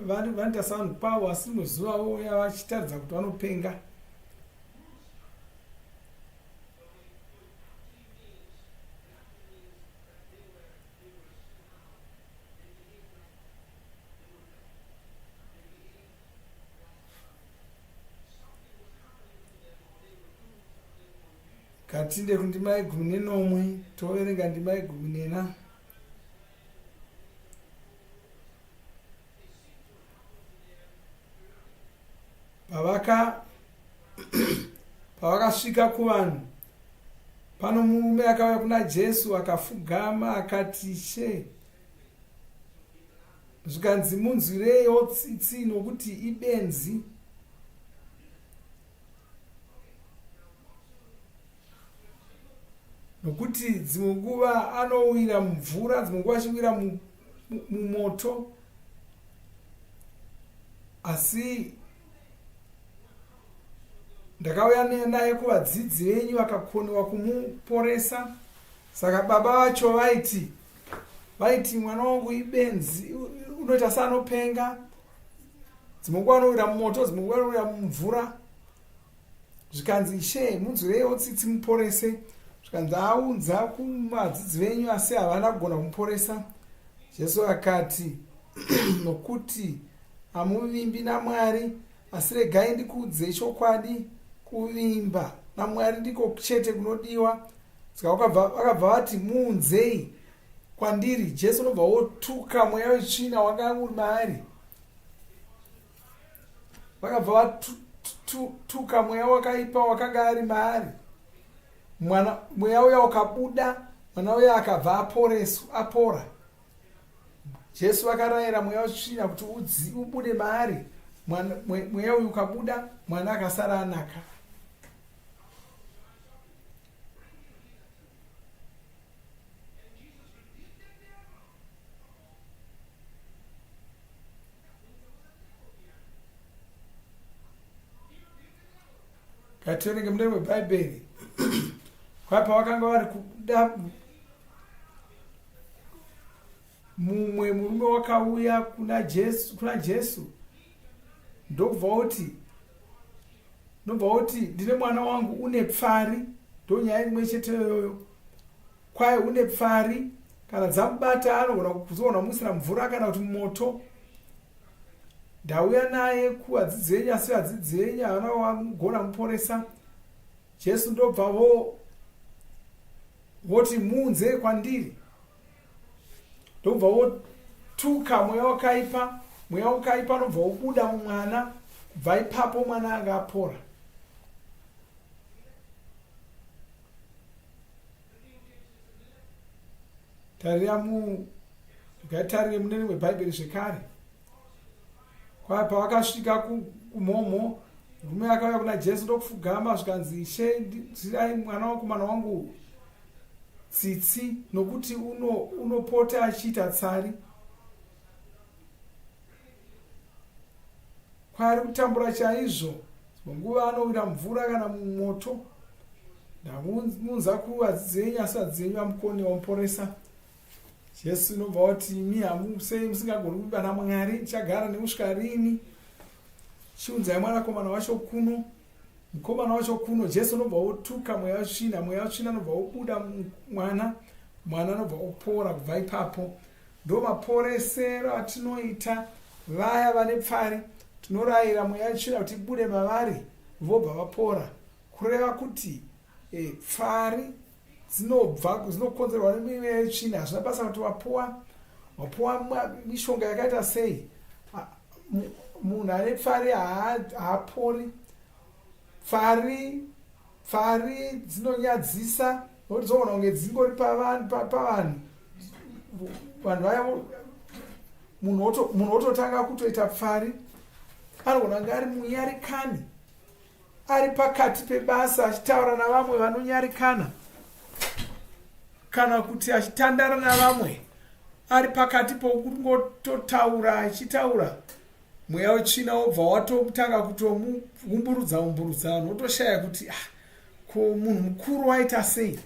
vanoita savanhu kwavo, asi rimwe zuva voya vachitaridza kuti vanopenga. Katinde kundima 11 toverenga ndima 14. Pavakasvika kuvanhu, pano murume akauya kuna Jesu akafugama akati, she, zvikanzi munzwireiwo tsitsi nokuti ibenzi. Nokuti dzimwe nguva anowira mumvura, dzimwe nguva achiwira mumoto. Asi ndakauya naye kuvadzidzi venyu vakakoniwa kumuporesa. Saka baba vacho vaiti mwana wangu ibenzi, unoita sanopenga. Dzimwe nguva anowira mumoto, dzimwe nguva anowira mumvura. Zvikanzi, she, munzwireiwo tsitsi muporese. Zvikanzi aunza kumadzidzi venyu asi havana kugona kumuporesa. Jesu akati, nokuti hamuvimbi naMwari, asi regai ndikuudzei chokwadi. Kuvimba naMwari ndiko chete kunodiwa. Saka vakabva vati, muunzei kwandiri. Jesu nobva wotuka mweya wetsvina wanga uri maari. Vakabva vatuka mweya wakaipa wakanga ari maari. Mweya uya ukabuda, mwana uya akabva apora. Jesu akarayira mweya wetsvina kuti ubude maari. Mweya uyu ukabuda, mwana akasara anaka. Kationeke mune webhaibheri. Kwai pavakanga vari kuda, mumwe murume wakauya kuna Jesu ndobva uti ndine mwana wangu une pfari. Ndo nyaya imwe chete yoyo. Kwai une pfari, kana dzamubata anogona kuzoona musina mvura kana kuti moto. Ndauya naye kuvadzidzi venyu, asi vadzidzi venyu havana kugona muporesa. Jesu ndobva voti, muunze kwandiri. Ndobva votuka mweya wakaipa. Mweya wakaipa nobva wobuda mumwana. Kubva ipapo mwana anga apora. Tarire mune rimwe bhaibheri zvekare. Kwai pavakasvika kumhomho, murume akauya kuna Jesu ndokufugama. Zvikanzi, she, ndirai mwanakomana wangu tsitsi, nokuti unopota achiita tsari. Kwari kutambura chaizvo. Nguva anowira mvura kana mumoto. Ndamunza kuvadzidzi venyu, asi vadzidzi venyu vamukoni wamuporesa. Jesu nobva kuti imi hamusei musingagoni kubana Mwari, ndichagara nemusvika rini? Chiunzai mwanakomana wacho kuno. Mukomana wacho kuno. Jesu nobva otuka mweya wetsvina, mweya wetsvina nobva obuda mwana, mwana nobva opora. Kubva ipapo ndo maporesero atinoita vaya vane pfari. Tinorayira mweya wetsvina kuti ibude mavari, vobva vapora. Kureva kuti pfari dzinokonzerwa nemweya wetsvina. Hazvina basa kuti wapuwa mishonga yakaita sei. Munhu ane pfari haapori. Pfari dzinonyadzisa, nokuti dzoona kunge dzingori pavanhu. Vanhu vaya, munhu ototanga kutoita pfari, anogona kunge ari munyarikani, ari pakati pebasa achitaura navamwe vanonyarikana, kana kuti achitandara navamwe ari pakati pokungototaura achitaura. Mweya wetsvina wobva watotanga kutomumburudza vanhu, wotoshaya kuti ko munhu mukuru waita sei.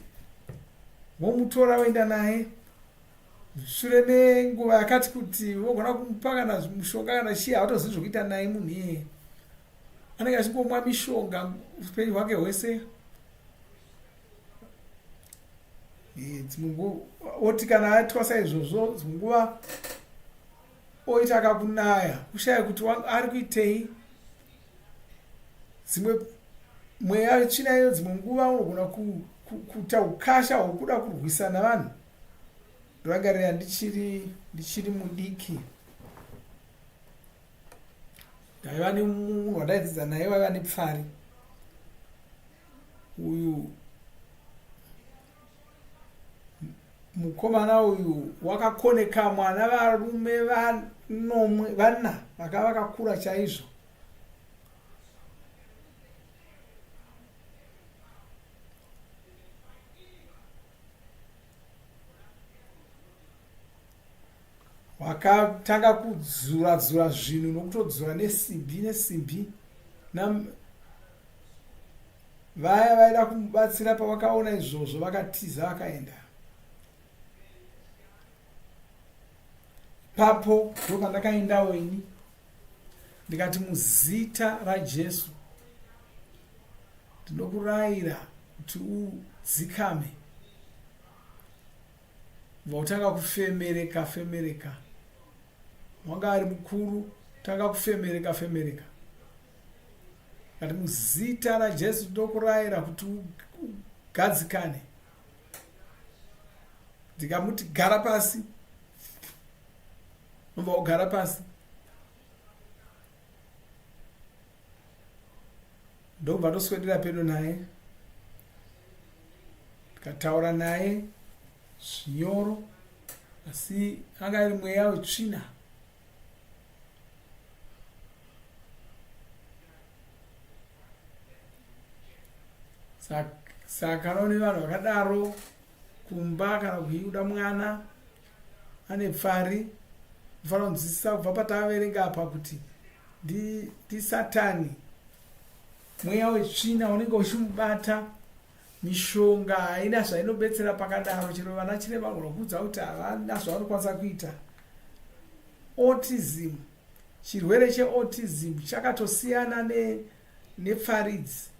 Womutora woenda naye. Shure menguva yakati kuti vogona kumupa kana mushonga kana chii, hawatozivi zvokuita naye munhu iyeye. Anenge achingomwa mishonga upenyu hwake hwese. Dzimwe nguva oti kana atwasa izvozvo, dzimwe nguva oita kakunaya, kushaya kuti ari kuitei. Dzimwe mweya wetsvina iyo dzimwe nguva unogona kuita ukasha hwokuda kurwisana vanhu. Ndorangarira ndichiri mudiki, ndaiva nemunhu wandaidzidza naye waiva nepfari. Uyu mukomana uyu wakakoneka mwana varume vana vakava vakakura chaizvo. Wakatanga kudzura zvinhu nokutodzura nesimbi. Vaya vaida kumubatsira pavakaona izvozvo vakatiza vakaenda. Papo ndo pandakaendawo ini ndikati, muzita raJesu ndinokurayira kuti udzikame. Vautanga kufemereka. Wanga ari mukuru, tanga kufemereka. Kati muzita raJesu ndokurayira kuti ugadzikane. Ndikamuti gara pasi, nobva ogara pasi. Ndobva ndoswedera pedo naye, ndikataura naye zvinyoro, asi anga ari mweya wetsvina. Saka naone vanhu vakadaro kumba kana kuuda mwana ane pfari, ufanira kunzwisisa kubva patavaverenga apa kuti ndi Satani, mweya wetsvina unenge uchimubata. Mishonga haina zvainobetsera pakadaro, chero vana chiremba vanogona kuudza kuti havana zvavanokwanisa kuita. Autism, chirwere cheautism chakatosiyana nepfaridzi.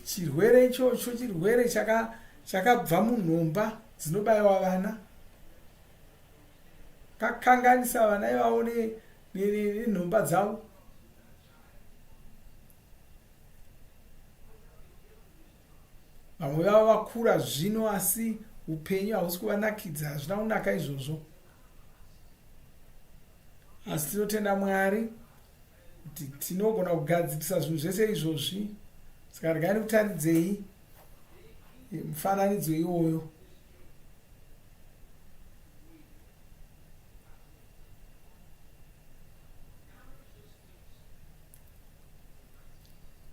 Chirwere ichocho chirwere chakabva munhomba dzinobayiwa vana, kakanganisa vana ivavo nenhomba dzavo. Vamwe vavo vakura zvino asi upenyu hahusi kuvanakidza, hazvina kunaka izvozvo. Asi tinotenda Mwari kuti tinogona kugadzirisa zvinhu zvese izvozvi. Saka regai ndikutaridzei mufananidzo iwoyo.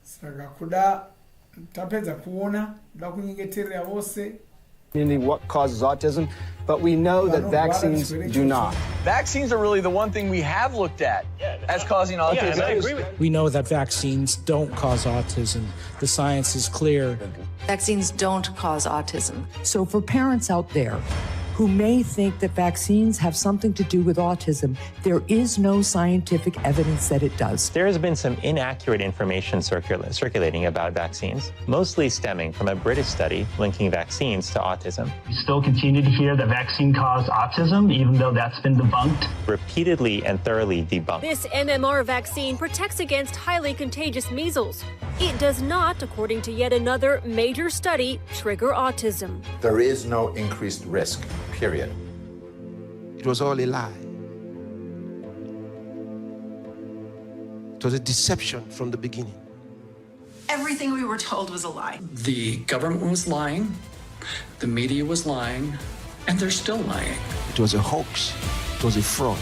Saka kuda tapedza kuona, kuda kunyengeterera vose what causes autism, but we know that vaccines do not. Vaccines are really the one thing we have looked at as causing autism. Yeah, and I agree with you. We know that vaccines don't cause autism. The science is clear. Vaccines don't cause autism. So for parents out there who may think that vaccines have something to do with autism, there is no scientific evidence that it does. There has been some inaccurate information circulating about vaccines, mostly stemming from a British study linking vaccines to autism. We still continue to hear that vaccine causes autism, even though that's been debunked. Repeatedly and thoroughly debunked. This MMR vaccine protects against highly contagious measles. It does not, according to yet another major study, trigger autism. There is no increased risk, period. It was all a lie. It was a deception from the beginning. Everything we were told was a lie. The government was lying, the media was lying, and they're still lying. It was a hoax. It was a fraud.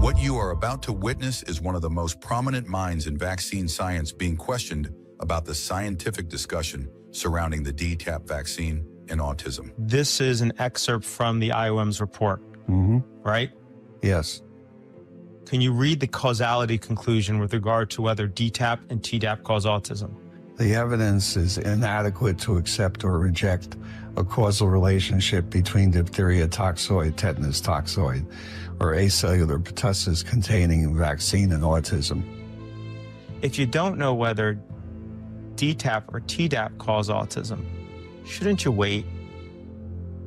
What you are about to witness is one of the most prominent minds in vaccine science being questioned about the scientific discussion surrounding the DTaP vaccine and autism. This is an excerpt from the IOM's report, right? Yes. Can you read the causality conclusion with regard to whether DTaP and Tdap cause autism? The evidence is inadequate to accept or reject a causal relationship between diphtheria toxoid, tetanus toxoid, or acellular pertussis containing vaccine and autism. If you don't know whether DTaP or Tdap cause autism, shouldn't you wait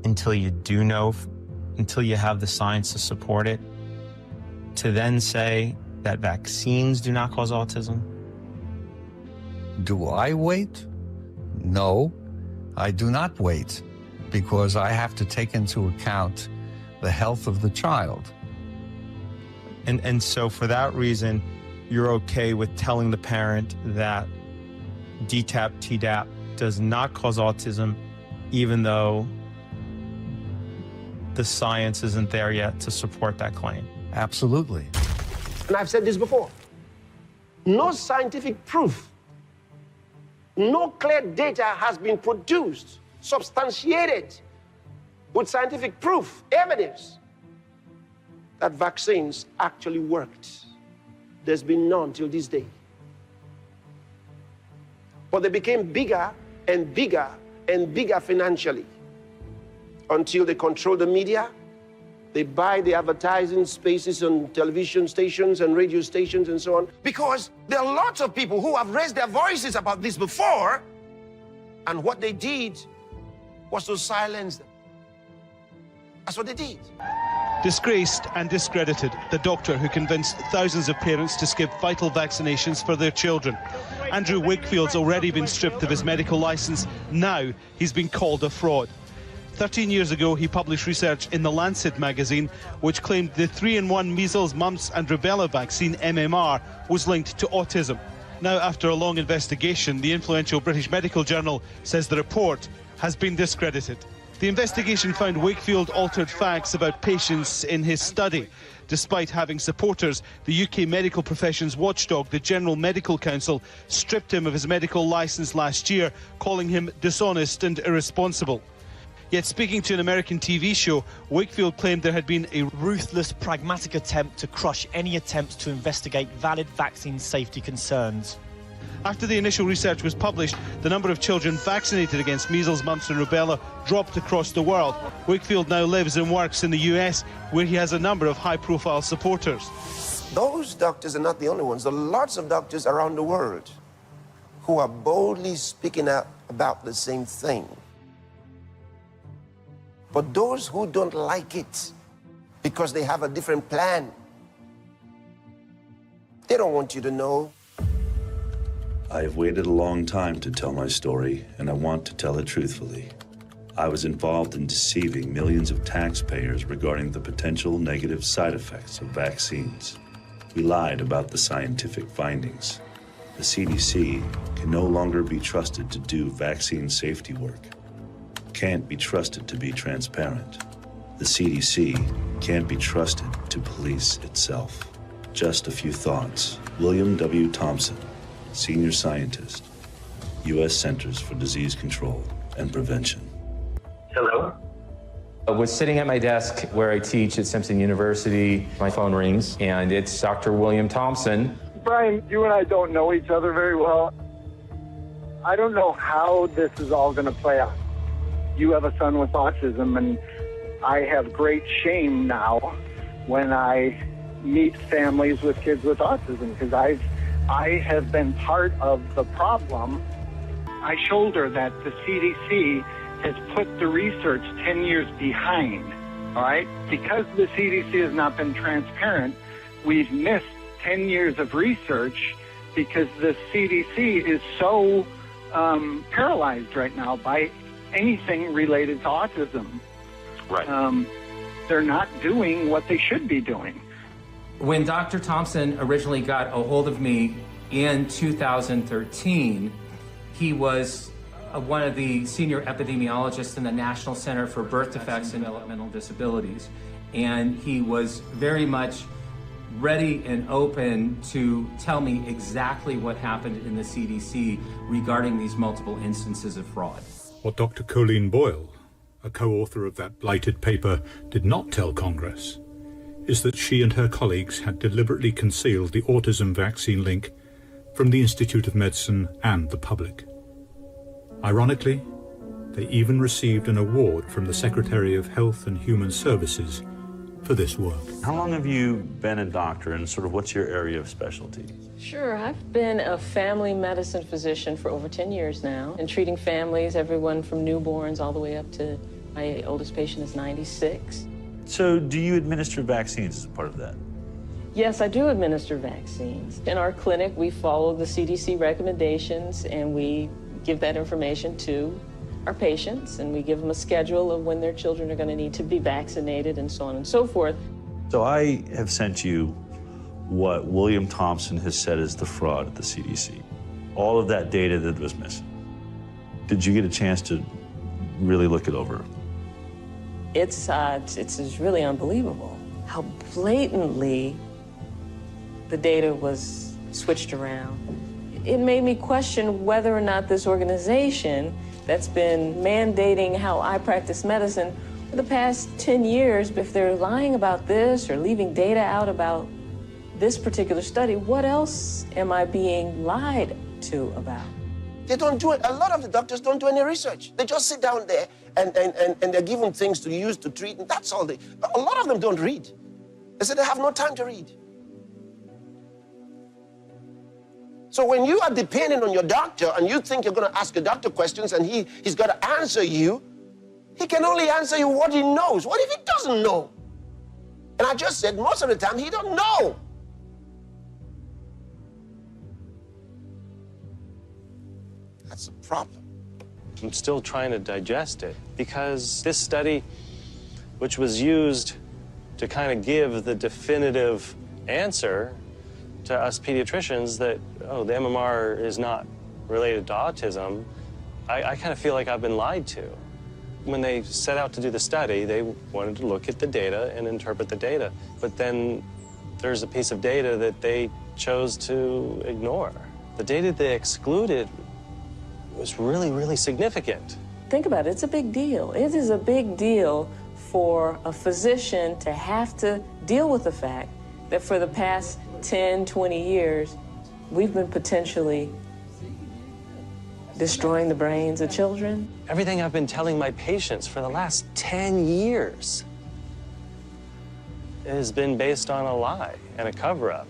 until you do know, until you have the science to support it, to then say that vaccines do not cause autism? Do I wait? No, I do not wait, because I have to take into account the health of the child. And so for that reason, you're okay with telling the parent that DTaP, Tdap does not cause autism, even though the science isn't there yet to support that claim? Absolutely. And I've said this before. No scientific proof, no clear data has been produced, substantiated with scientific proof, evidence, that vaccines actually worked. There's been none till this day. But they became bigger and bigger and bigger financially until they control the media. They buy the advertising spaces on television stations and radio stations and so on. Because there are lots of people who have raised their voices about this before, and what they did was to silence them. That's what they did. Disgraced and discredited, the doctor who convinced thousands of parents to skip vital vaccinations for their children. Andrew Wakefield's already been stripped of his medical license. Now he's been called a fraud. 13 years ago, he published research in The Lancet magazine, which claimed the 3-in-1 measles, mumps and rubella vaccine, MMR, was linked to autism. Now, after a long investigation, the influential British medical journal says the report has been discredited. The investigation found Wakefield altered facts about patients in his study. Despite having supporters, the UK medical professions watchdog, the General Medical Council, stripped him of his medical licence last year, calling him dishonest and irresponsible. Yet speaking to an American TV show, Wakefield claimed there had been a ruthless, pragmatic attempt to crush any attempts to investigate valid vaccine safety concerns. After the initial research was published, the number of children vaccinated against measles, mumps and rubella dropped across the world. Wakefield now lives and works in the US, where he has a number of high-profile supporters. Those doctors are not the only ones. There are lots of doctors around the world who are boldly speaking out about the same thing. But those who don't like it because they have a different plan, they don't want you to know. I have waited a long time to tell my story, and I want to tell it truthfully. I was involved in deceiving millions of taxpayers regarding the potential negative side effects of vaccines. We lied about the scientific findings. The CDC can no longer be trusted to do vaccine safety work. Can't be trusted to be transparent. The CDC can't be trusted to police itself. Just a few thoughts. William W. Thompson, senior scientist, U.S. Centers for Disease Control and Prevention. Hello? I was sitting at my desk where I teach at Simpson University. My phone rings, and it's Dr. William Thompson. Brian, you and I don't know each other very well. I don't know how this is all going to play out. You have a son with autism, and I have great shame now when I meet families with kids with autism, because I have been part of the problem. I shoulder that the CDC has put the research 10 years behind, all right? Because the CDC has not been transparent, we've missed 10 years of research because the CDC is so paralyzed right now by anything related to autism. Right. They're not doing what they should be doing. When Dr. Thompson originally got a hold of me in 2013, he was one of the senior epidemiologists in the National Center for Birth Defects and Developmental Disabilities. And he was very much ready and open to tell me exactly what happened in the CDC regarding these multiple instances of fraud. What Dr. Colleen Boyle, a co-author of that blighted paper, did not tell Congress is that she and her colleagues had deliberately concealed the autism vaccine link from the Institute of Medicine and the public. Ironically, they even received an award from the Secretary of Health and Human Services for this work. How long have you been a doctor, and sort of what's your area of specialty? Sure, I've been a family medicine physician for over 10 years now, and treating families, everyone from newborns all the way up to my oldest patient is 96. So do you administer vaccines as a part of that? Yes, I do administer vaccines. In our clinic, we follow the CDC recommendations, and we give that information to our patients, and we give them a schedule of when their children are going to need to be vaccinated and so on and so forth. So I have sent you what William Thompson has said is the fraud at the CDC. All of that data that was missing. Did you get a chance to really look it over? It's really unbelievable how blatantly the data was switched around. It made me question whether or not this organization that's been mandating how I practice medicine for the past 10 years, if they're lying about this or leaving data out about this particular study, what else am I being lied to about? They don't do it. A lot of the doctors don't do any research. They just sit down there and they're given things to use to treat, and that's all a lot of them don't read. They say they have no time to read. So when you are dependent on your doctor and you think you're going to ask a doctor questions and he's got to answer you, he can only answer you what he knows. What if he doesn't know? And I just said most of the time he don't know. That's a problem. I'm still trying to digest it because this study, which was used to kind of give the definitive answer to us pediatricians that, oh, the MMR is not related to autism, I kind of feel like I've been lied to. When they set out to do the study, they wanted to look at the data and interpret the data. But then there's a piece of data that they chose to ignore. The data they excluded was really, really significant. Think about it, it's a big deal. It is a big deal for a physician to have to deal with the fact that for the past 10, 20 years, we've been potentially destroying the brains of children. Everything I've been telling my patients for the last 10 years has been based on a lie and a cover-up.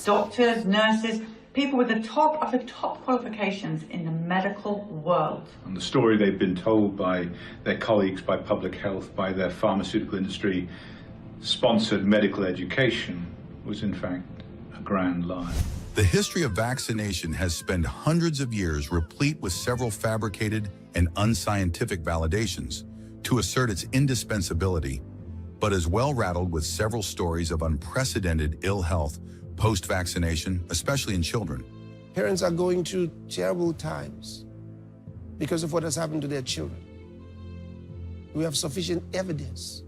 Doctors, nurses, people with the top of the top qualifications in the medical world. And the story they've been told by their colleagues, by public health, by their pharmaceutical industry, sponsored medical education was in fact a grand lie. The history of vaccination has spent hundreds of years replete with several fabricated and unscientific validations to assert its indispensability, but is well rattled with several stories of unprecedented ill health post-vaccination, especially in children. Parents are going through terrible times because of what has happened to their children. We have sufficient evidence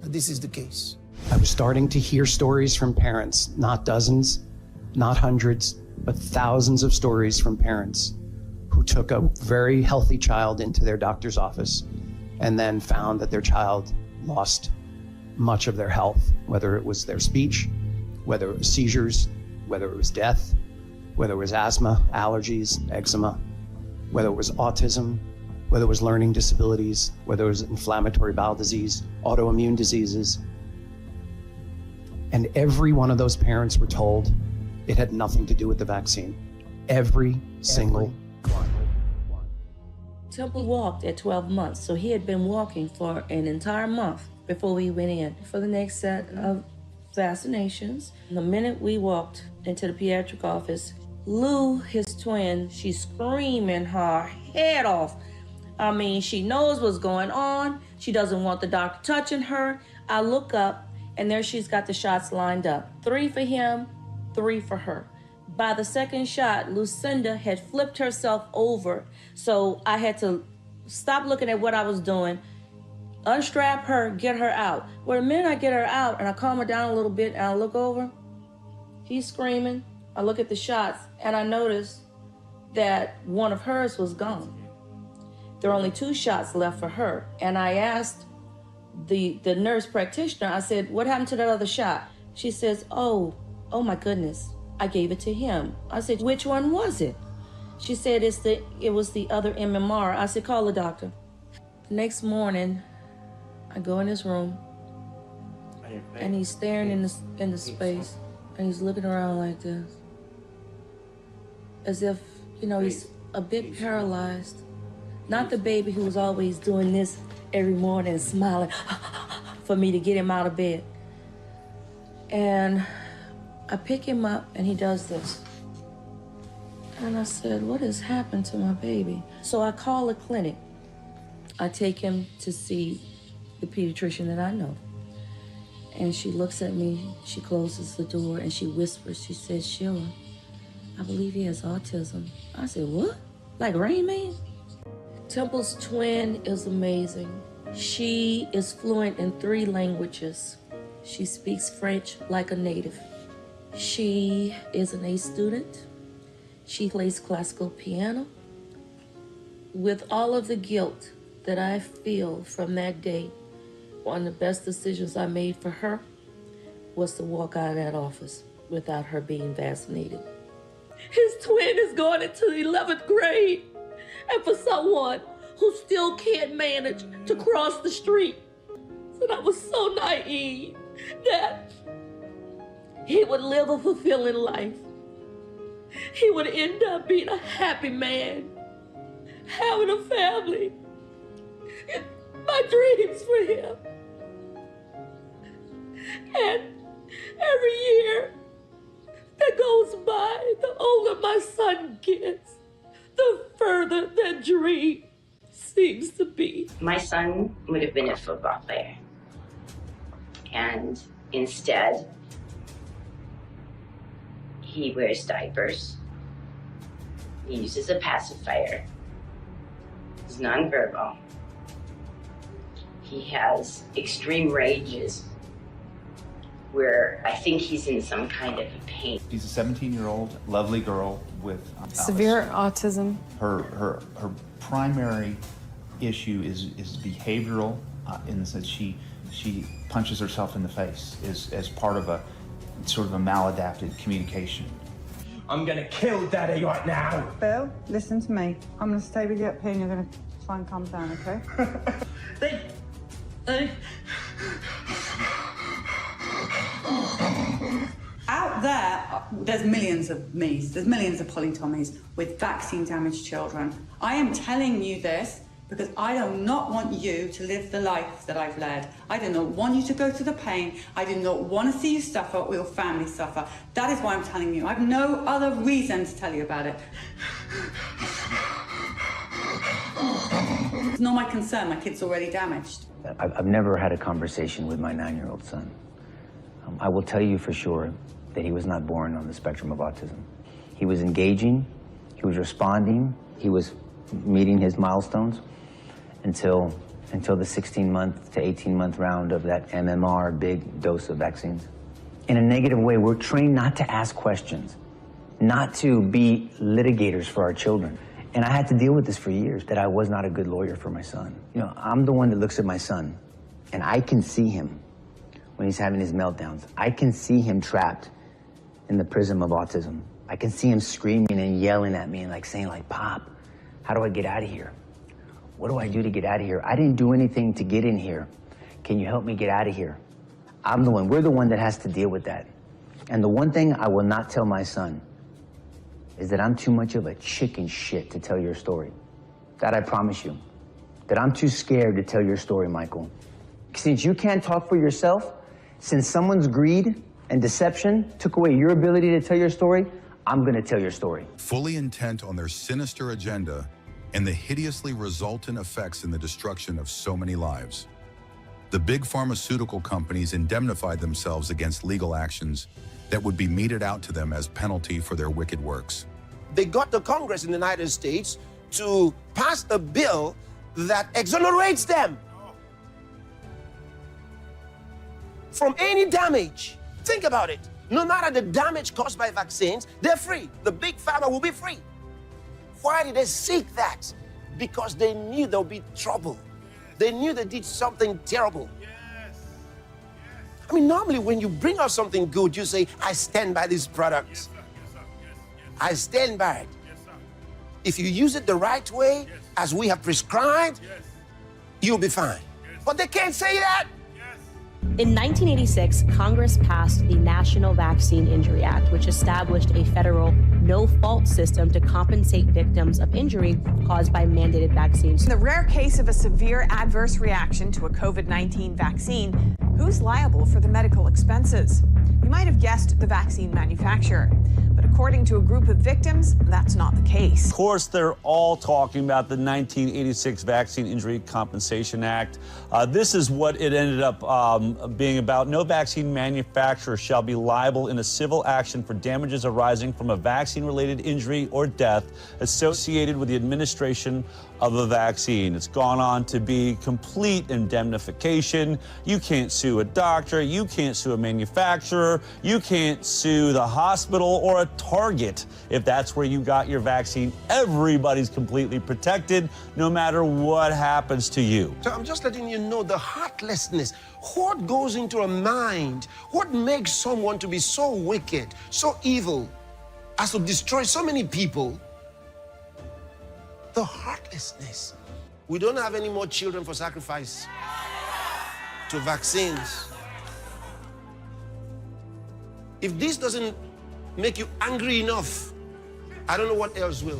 that this is the case. I was starting to hear stories from parents, not dozens, not hundreds, but thousands of stories from parents who took a very healthy child into their doctor's office and then found that their child lost much of their health, whether it was their speech, whether it was seizures, whether it was death, whether it was asthma, allergies, eczema, whether it was autism, whether it was learning disabilities, whether it was inflammatory bowel disease, autoimmune diseases. And every one of those parents were told it had nothing to do with the vaccine. Every single one. Temple walked at 12 months, so he had been walking for an entire month before we went in for the next set of vaccinations. The minute we walked into the pediatric office, Lou, his twin, she's screaming her head off. I mean, she knows what's going on. She doesn't want the doctor touching her. I look up, and there she's got the shots lined up. 3 for him, 3 for her. By the second shot, Lucinda had flipped herself over, so I had to stop looking at what I was doing, unstrap her, get her out. Well, the minute I get her out and I calm her down a little bit and I look over, he's screaming. I look at the shots and I notice that one of hers was gone. There are only 2 shots left for her. And I asked the nurse practitioner, I said, what happened to that other shot? She says, oh my goodness, I gave it to him. I said, which one was it? She said, it was the other MMR. I said, call the doctor. The next morning, I go in his room, and he's staring in the space, and he's looking around like this, as if, he's a bit paralyzed. Not the baby who was always doing this every morning and smiling for me to get him out of bed. And I pick him up, and he does this. And I said, what has happened to my baby? So I call a clinic. I take him to see the pediatrician that I know. And she looks at me, she closes the door, and she whispers, she says, Sheila, I believe he has autism. I said, what? Like Rain Man? Temple's twin is amazing. She is fluent in 3 languages. She speaks French like a native. She is an A student. She plays classical piano. With all of the guilt that I feel from that day, one of the best decisions I made for her was to walk out of that office without her being vaccinated. His twin is going into the 11th grade, and for someone who still can't manage to cross the street, and I was so naive that he would live a fulfilling life. He would end up being a happy man, having a family. My dreams for him. And every year that goes by, the older my son gets, the further that dream seems to be. My son would have been a football player. And instead, he wears diapers. He uses a pacifier. He's nonverbal. He has extreme rages where I think he's in some kind of a pain. She's a 17-year-old, lovely girl with severe autism. Her primary issue is behavioral, in the sense she punches herself in the face as part of a sort of a maladapted communication. I'm gonna kill Daddy right now. Bill, listen to me. I'm gonna stay with you up here and you're gonna try and calm down, okay? Out there, there's millions of me's, there's millions of polytomies with vaccine-damaged children. I am telling you this because I do not want you to live the life that I've led. I do not want you to go through the pain. I do not want to see you suffer or your family suffer. That is why I'm telling you. I have no other reason to tell you about it. It's not my concern. My kid's already damaged. I've never had a conversation with my 9-year-old son. I will tell you for sure that he was not born on the spectrum of autism. He was engaging, he was responding, he was meeting his milestones until until the 16-month to 18-month round of that MMR, big dose of vaccines. In a negative way, we're trained not to ask questions, not to be litigators for our children. And I had to deal with this for years, that I was not a good lawyer for my son. You know, I'm the one that looks at my son, and I can see him when he's having his meltdowns. I can see him trapped in the prism of autism. I can see him screaming and yelling at me and like saying like, Pop, how do I get out of here? What do I do to get out of here? I didn't do anything to get in here. Can you help me get out of here? I'm the one, we're the one that has to deal with that. And the one thing I will not tell my son is that I'm too much of a chicken shit to tell your story. That I promise you. That I'm too scared to tell your story, Michael. Since you can't talk for yourself, since someone's greed and deception took away your ability to tell your story, I'm gonna tell your story. Fully intent on their sinister agenda and the hideously resultant effects in the destruction of so many lives. The big pharmaceutical companies indemnified themselves against legal actions that would be meted out to them as penalty for their wicked works. They got the Congress in the United States to pass a bill that exonerates them from any damage. Think about it. No matter the damage caused by vaccines, they're free. The big pharma will be free. Why did they seek that? Because they knew there would be trouble. They knew they did something terrible. I mean, normally when you bring out something good, you say, I stand by this product. Yes, sir. Yes, sir. Yes. I stand by it. Yes, sir. If you use it the right way, as we have prescribed, you'll be fine. But they can't say that. In 1986, Congress passed the National Vaccine Injury Act, which established a federal no-fault system to compensate victims of injury caused by mandated vaccines. In the rare case of a severe adverse reaction to a COVID-19 vaccine, who's liable for the medical expenses? You might have guessed the vaccine manufacturer. But according to a group of victims, that's not the case. Of course, they're all talking about the 1986 Vaccine Injury Compensation Act. This is what it ended up being about. No vaccine manufacturer shall be liable in a civil action for damages arising from a vaccine-related injury or death associated with the administration of a vaccine. It's gone on to be complete indemnification. You can't sue a doctor, you can't sue a manufacturer, you can't sue the hospital or a Target if that's where you got your vaccine. Everybody's completely protected no matter what happens to you. So I'm just letting you know the heartlessness. What goes into a mind? What makes someone to be so wicked, so evil, as to destroy so many people? The heartlessness. We don't have any more children for sacrifice to vaccines. If this doesn't make you angry enough, I don't know what else will.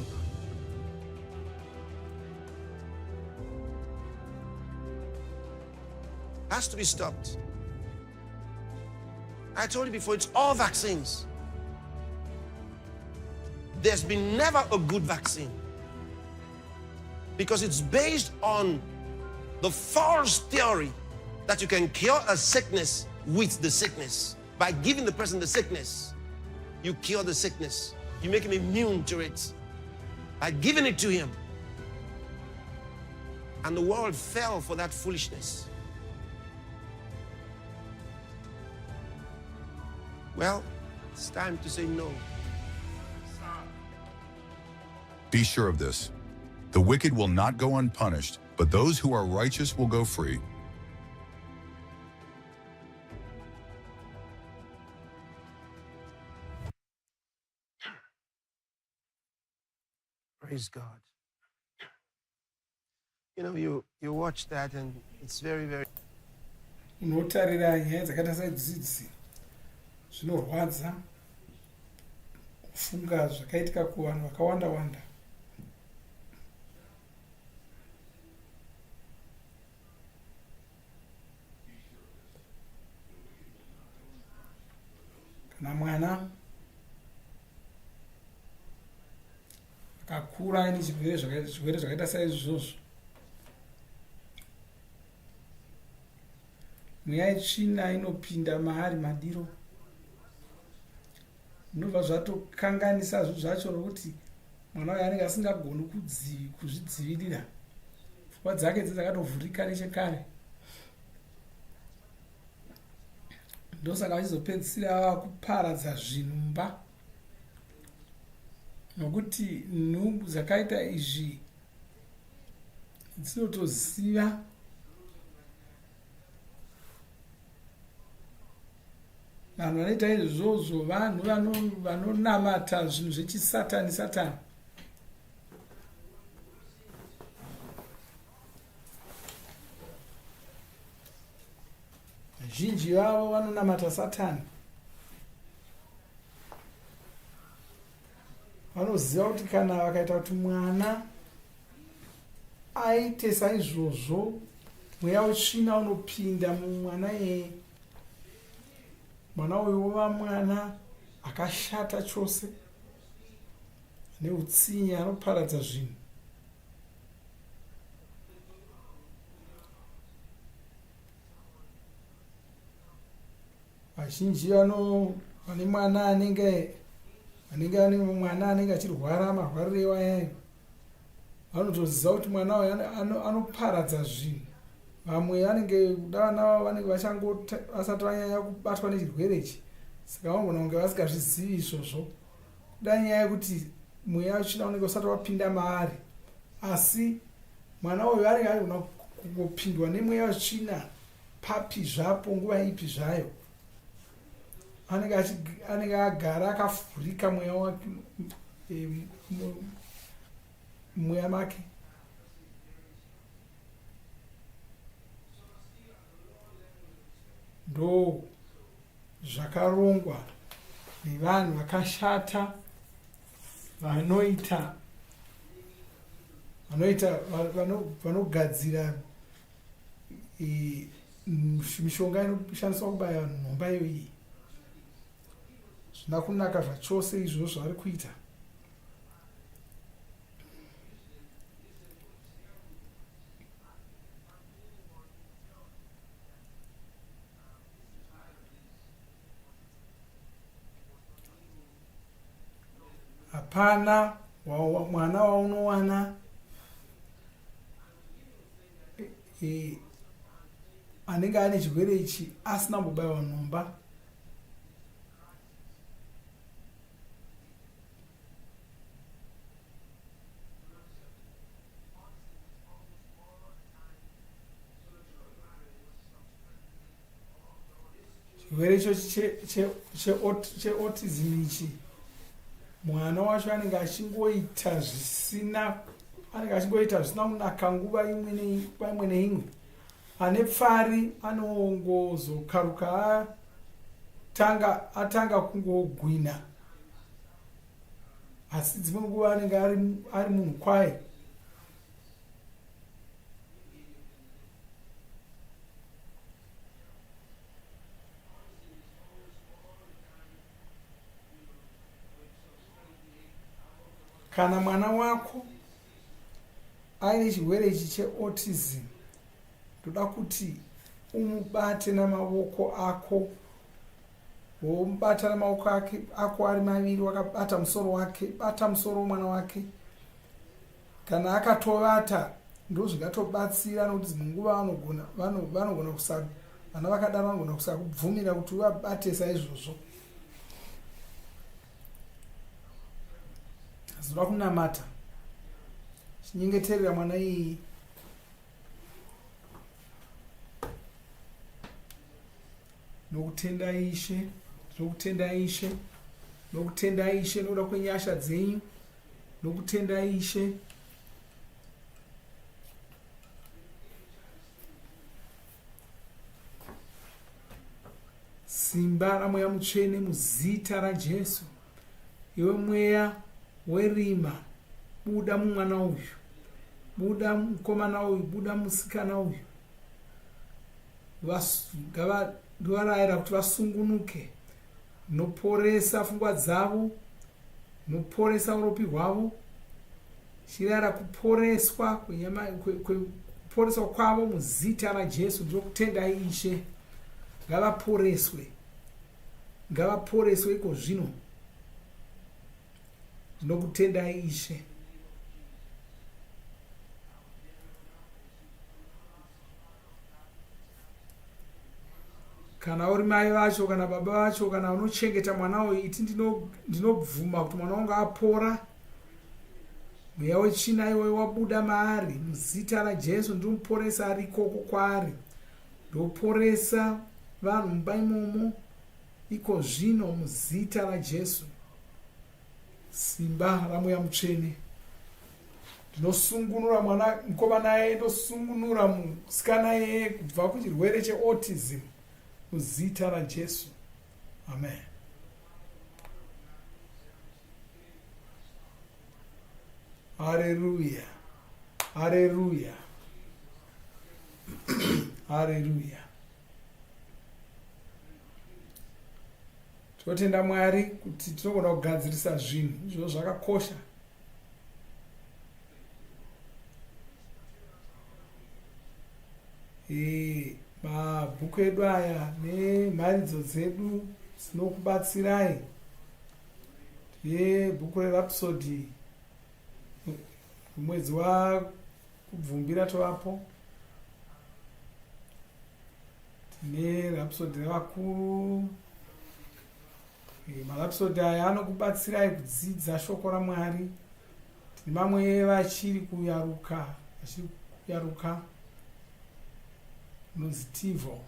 Has to be stopped. I told you before, it's all vaccines. There's been never a good vaccine because it's based on the false theory that you can cure a sickness with the sickness. By giving the person the sickness, you cure the sickness. You make him immune to it by giving it to him. And the world fell for that foolishness. Well, it's time to say no. Be sure of this. The wicked will not go unpunished, but those who are righteous will go free. Praise God. You know, you watch that and it's very, very... unotarira nyaya dzakaita saidzidzi zvinorwadza kufunga zvakaitika kuvanhu vakawanda wanda. Kana mwana akakura aine zvirwere zvakaita saizvozvo, mweya yetsvina inopinda maari madiro, zvinobva zvatokanganisa zvacho rokuti mwana uyo anenge asingagoni kuzvidzivirira pfungwa dzake dzakatovhurika nechekare. Ndosaka vachizopedzisira vava kuparadza zvinhu mumba, nokuti nhumbu dzakaita izvi dzinotoziva vanhu vanoita izvozvo vanhu vanonamata zvinhu zvechisatani satani. Vazhinji vavo vanonamata satani. Vanoziva kuti kana vakaita kuti mwana aite saizvozvo, mweya wetsvina unopinda mumwana iyeye, mwana uyu wova mwana akashata chose, neutsinye, anoparadza zvinhu. Vazhinji vane mwana anenge achirwara marwariro iwayayo, vanotoziva kuti mwana uyu anoparadza zvinhu. Vamwe vanenge vana vavo vanenge vasati vanyanya kubatwa nechirwere ichi, saka vanogona kunge vasingazvizivi izvozvo, kuda nyaya yekuti mweya wetsvina unenge usati wapinda maari. Asi mwana uyu anenge agona kungopindwa nemweya wetsvina papi zvapo, nguva ipi zvayo. Anenge agara akavhurika mweya wake, mweya make. Ndo zvakarongwa nevanhu vakashata vanogadzira mishonga inoshandiswa kubaya nhomba iyoyi. Zvina kunaka zvachose izvozvo zvavari kuita. Hapana mwana waunowana anenge ane chirwere ichi asina kubayiwa nhomba. Chirwere icho cheautism ichi, mwana wacho anenge achingoita zvisina kunaka nguva imwe neimwe. Ane pfari anongozokaruka atanga kungogwina, asi dzimwe nguva anenge ari munhu kwaye. Kana mwana wako aine chirwere ichi cheautism, ndoda kuti umubate namavoko ako, womubata namaoko ako ari maviri, wakabata musoro wake, bata musoro womwana wake. Kana akatovata ndozvingatobatsira, nokuti dzimwe nguva vanogona vana vakadaro vanogona kusakubvumira kuti uvabate saizvozvo. Zvoda kunamata chinyengeterera mwana iyi, nokutenda Ishe, nokutenda Ishe nokuda kwenyasha dzenyu, nokutenda Ishe. Simba ramweya mutsvene muzita raJesu. Iwe mweya werima, buda mumwana uyu, buda mukomana uyu, buda musikana uyu. Ndovarayira kuti vasungunuke, noporesa pfungwa dzavo, noporesa uropi hwavo. Chirayira kuporeswa kuporeswa kwavo muzita raJesu. Ndokutendai Ishe, ngavaporeswe iko zvino. Ndokutendai Ishe. kana uri mai vacho kana baba vacho kana unochengeta mwana uyu iti ndinobvuma kuti mwana wangu apora, mweya wetsvina iwoyo wabuda maari muzita raJesu. Ndinomuporesa ari ikoko kwaari, ndoporesa vanhu mumba imomo iko zvino muzita raJesu. Simba ramweya mutsvene, ndinosungunura mwana mukomana yeye, ndosungunura musikana yeye kubva kuchirwere cheautism muzita raJesu. Amen. Haleluya, haleluya, haleluya. Tinotenda Mwari kuti tinogona kugadzirisa zvinhu izvo zvakakosha. Mabhuku edu aya nemharidzo dzedu dzinokubatsirai. Bhuku reRhapsody mwedzi wakubvumbira tovapo. Tine Rhapsody revakuru. MaRhapsody aya anokubatsirai kudzidza shoko raMwari. Tine mamwe vachiri kuyaruka nozitivo.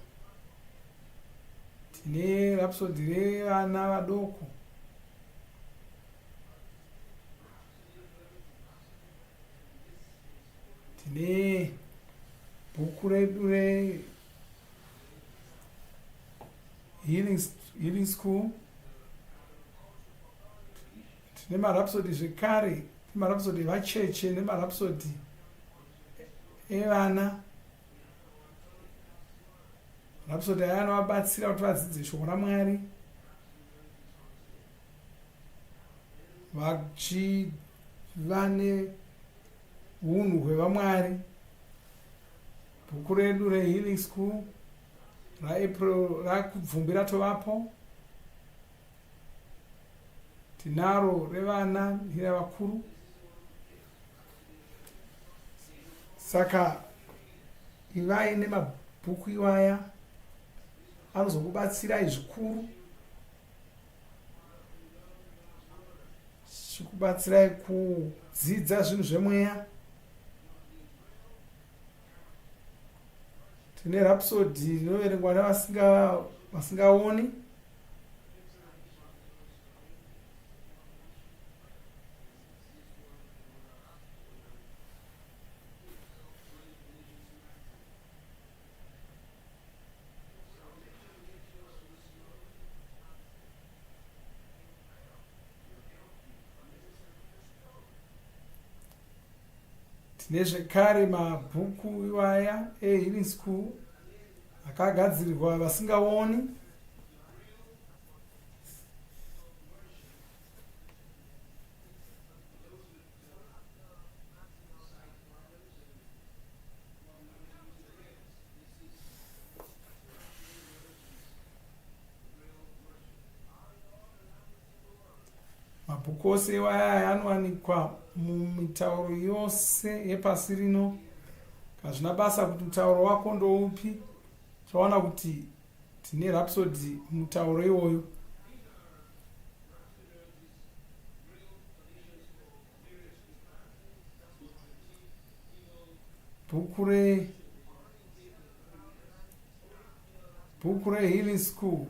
Tine Rhapsody revana vadoko. Tine bhuku redu healing school. Tine maRhapsody zvekare, maRhapsody evacheche nemaRhapsody evana. Rhapsody aya anovabatsira kuti vadzidze shoko raMwari vachiva neunhu hwevaMwari. Bhuku redu rehealing school raApril rakubvumbira tovapo. Tinaro revana nerevakuru. Saka ivai nemabhuku iwaya anozokubatsirai zvikuru, chikubatsirai kudzidza zvinhu zvemweya. Tine Rhapsody inoverengwa nevasingaoni. Tine zvekare mabhuku iwaya ehealing school akagadzirirwa vasingaoni. Mabhuku ose iwaya anowanikwa mumitauro yose yepasi rino. Kazvina basa kuti mutauro wako ndoupi, taona kuti tine Rhapsody mutauro iwoyo. Bhuku rehealing school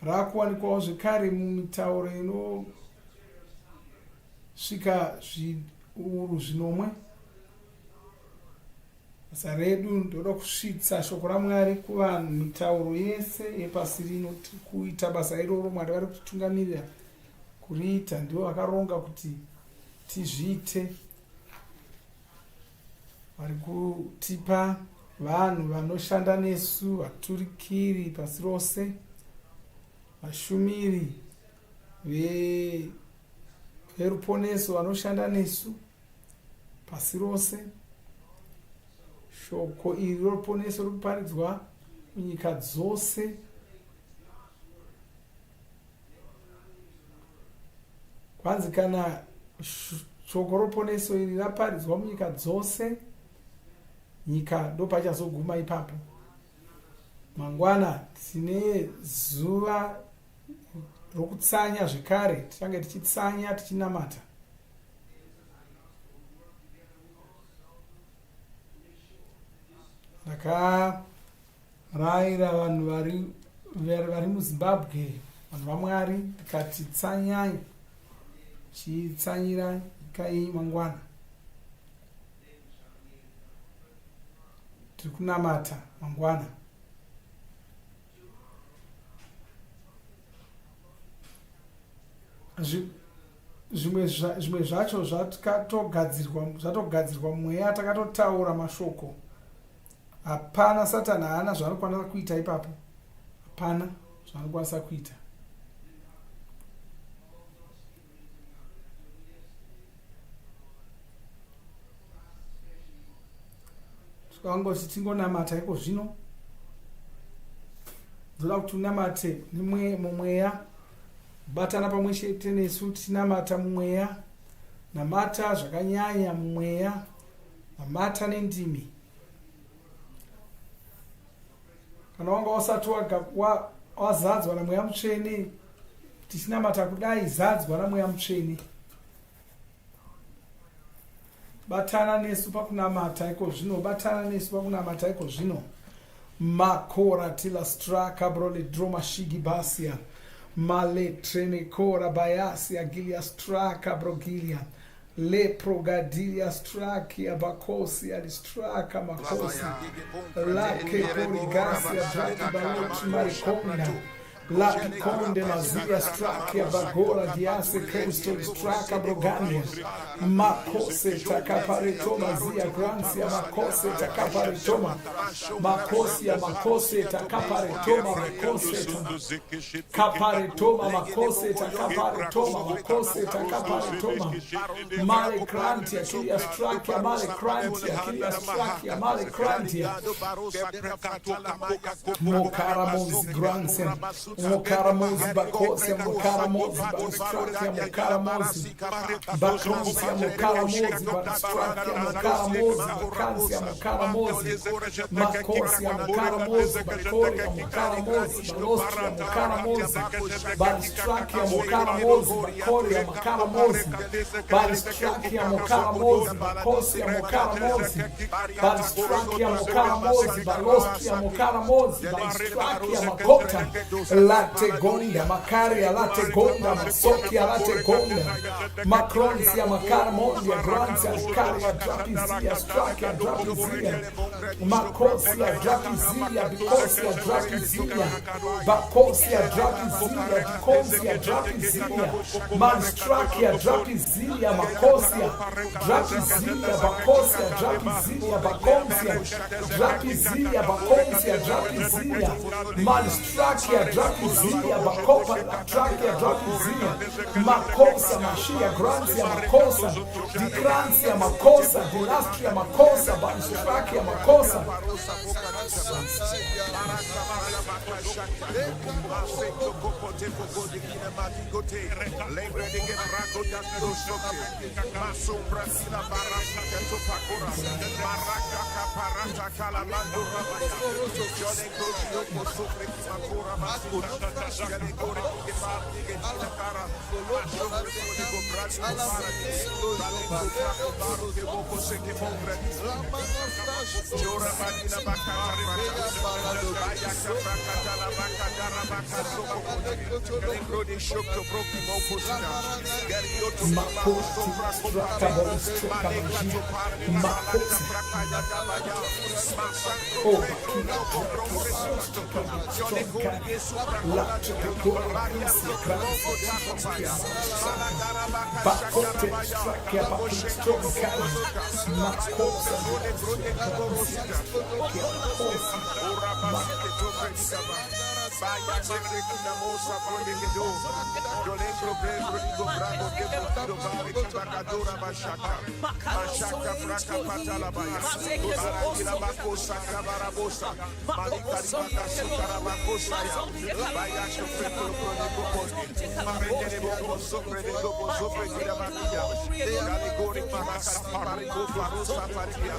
rakuwanikwawo zvekare mumitauro inosvika zviuru zvinomwe. Basa redu ndoda kusvitsa shoko raMwari kuvanhu mitauro yese yepasi rino. Kuita basa iroro Mwari vari kutitungamirira kuriita, ndivo vakaronga kuti tizviite. Vari kutipa vanhu vanoshanda nesu, vaturikiri pasi rose, vashumiri veruponeso vanoshanda nesu pasi rose. Shoko iri roruponeso riri kuparidzwa munyika dzose. Kwanzi kana shoko roruponeso iri raparidzwa munyika dzose, nyika ndopachazoguma ipapo. Mangwana tine zuva rokutsanya zvekare, tichange tichitsanya tichinamata. Ndakarayira vanhu vari muZimbabwe, vanhu vaMwari, tikati tsanyai, chitsanyira nyika iyi mangwana. Tiri kunamata mangwana. Zvimwe zvacho zvatogadzirwa mweya, takatotaura mashoko. Hapana, Satani haana zvaanokwanisa kuita ipapo. Hapana zvaanokwanisa kuita. Tikangoti tingonamata iko zvino. Ndoda kuti unamate mumweya, batana pamwe chete nesu tinamata mumweya, namata zvakanyanya mumweya, namata nendimi. Kana wanga usati wazadzwa naMweya Mutsvene, tichinamata kudai, zadzwa naMweya Mutsvene. Batana nesu pakunamata iko zvino, batana nesu pakunamata iko zvino. Makora tila straka brole droma shigi basia. Male trene kora bayasia gilia straka brogilia. Le progadilia strakia bacosia di straka macosia. La che corigasia drati baloti mariconda. La piconde mazia strakia bagora diase Cristo di straka brogania. Macose tacapareto mazia gransia macose tacaparetoma. Macosia macose tacaparetoma macose caparetoma macose tacaparetoma macose tacaparetoma. Male crantia kilia strakia male crantia kilia strakia male crantia. Mocaramosi gransia. Mocaramosi bacosia mocaramosi bastrakia mocaramosi bacosia mocaramosi bastrakia mocaramosi bacansia mocaramosi macosia mocaramosi bacoria mocaramosi balostria mocaramosi bastrakia mocaramosi bacoria mocaramosi bastrakia mocaramosi bacosia mocaramosi bastrakia mocaramosi balostria mocaramosi bastrakia macota Latte gonda, macaria, latte gonda, masokia, latte gonda, macronsia, macaramondia, grantia, caria, drapizia, stracia, drapizia, macosia, drapizia, bicosia, drapizia, bacosia, drapizia, bicosia, drapizia, manstracia, drapizia, macosia, drapizia, bacosia, drapizia, bacosia, drapizia, bacosia, drapizia, manstracia, drapizia, bacopa, tracia, drapizia, macosa, machia, grantia, macosa, di grantia, macosa, di lastria, macosa, banstracia, macosa. Baya Seke Kinamosa Prodegido, Dolenko Brego Bravo Debudo Bari Bakadura Bashaka, Mashaka Fraka Patalabaya, Barakila Bakosa Kabarabosa, Malika Baka Sukarabakosa, Baya Shofreto Prodegido, Marendere Boko Sopre de Gobo Sopre Kirabakia, Galigori Maraka Pariko Farosa Paria,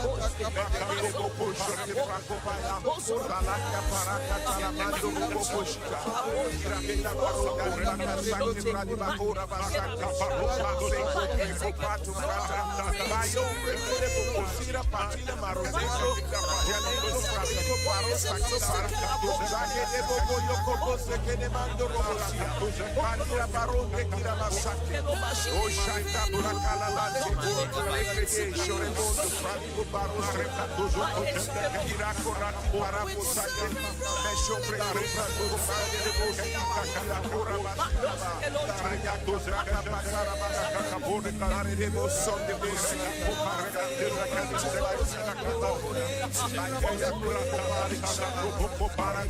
Mekabere Boko Shoke Franco Paya, Balaka Paraka Talamando Boko Shika, Iraketa Baroga Baka Saki Bradi Bakura Basaka Paroka Seko Beko Patu Rata, Bayo Rekule Boko Sira Patina Marozeko, Janelo Franco Parosa Paraka, Zage de Boko Yoko Bose Kenemando Robosia, Panira Baronde Kira Masaki, Oshaka Burakala Lati, Rekete Shoremondo Franco Barosa Recatuzo, Irako Raku Arapo Sake, Mesho Preka Fade de Bosi, Kakala Kura Basaba, Ayatos Raka Basara Basaka Kabore Kalare de Boson de Bosi, Opareka de Rakati de Basaka, Ayaya Kura Kalari Shako Popara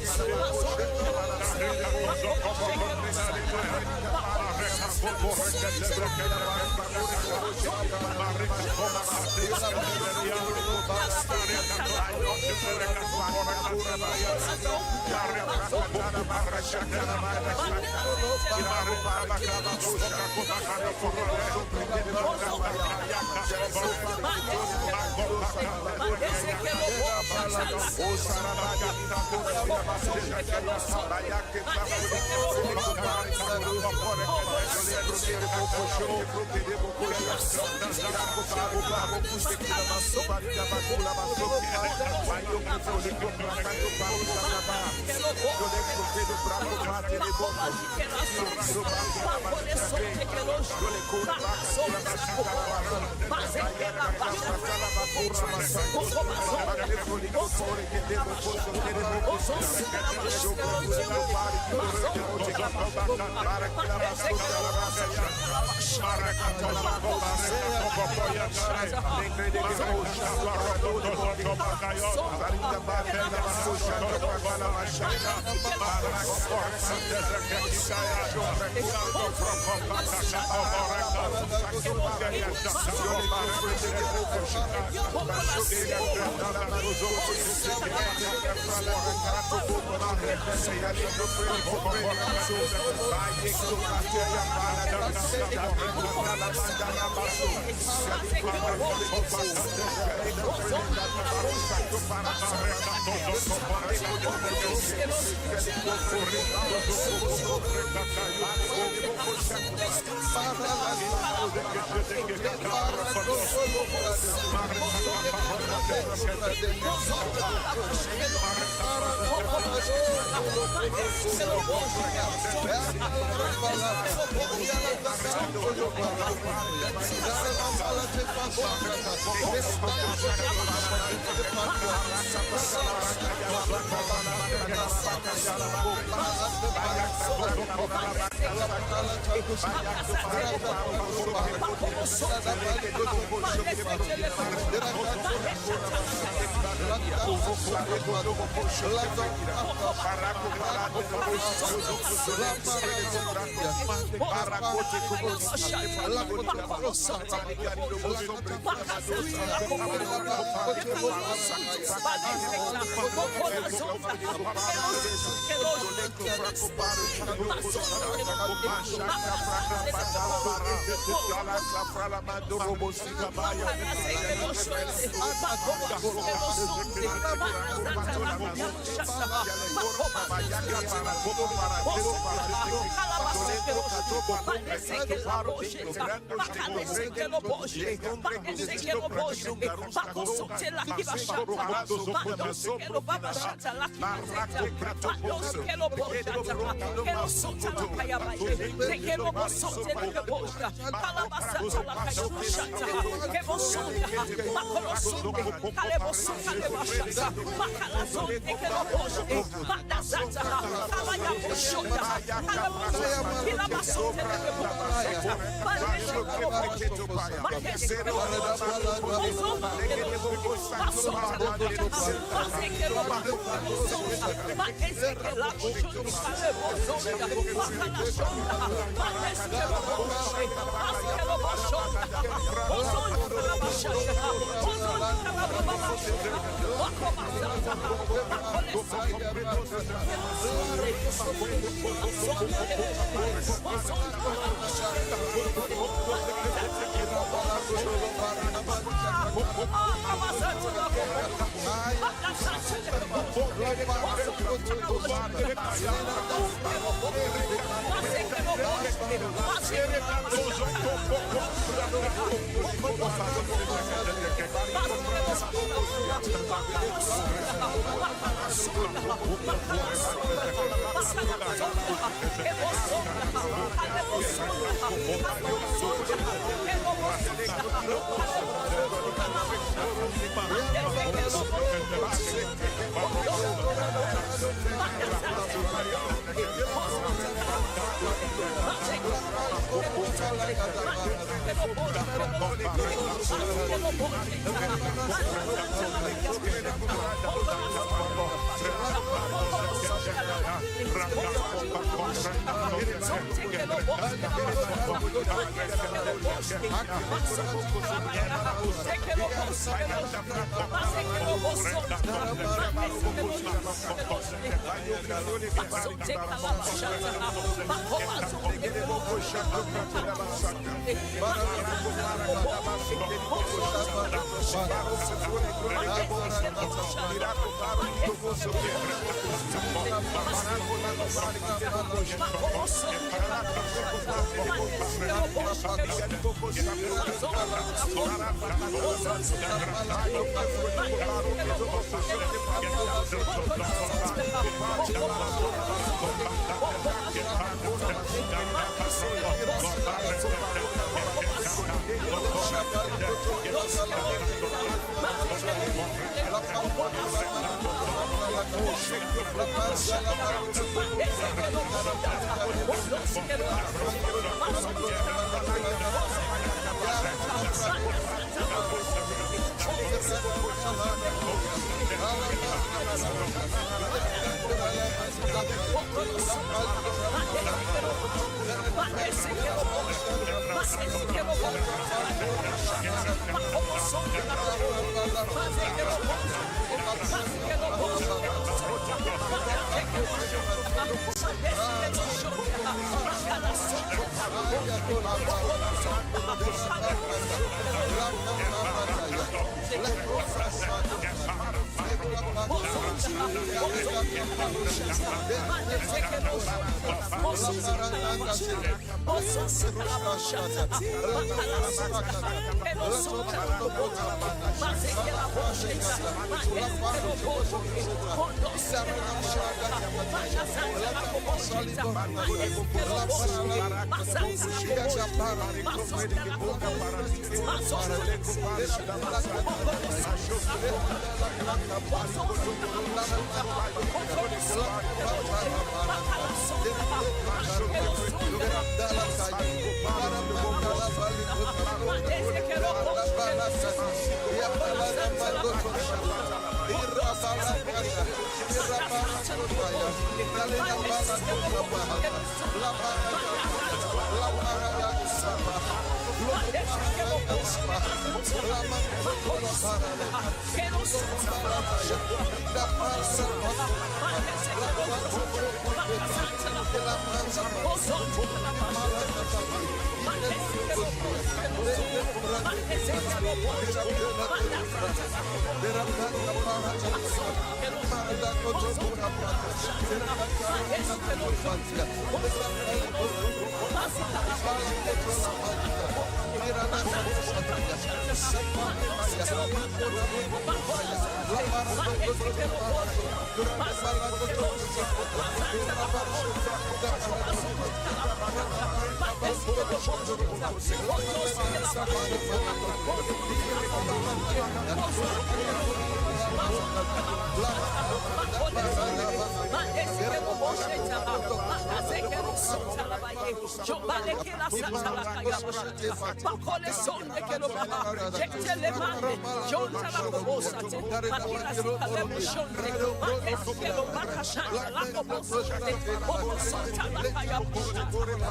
Jobale ke la sata la kaya boshata. Bakole sonde ke lo baha. Jektele mande. Jonta la kobosate. Bakila sikale boshonde. Bakesi ke lo bakashanta la kobosate. Bokosota la kaya boshata.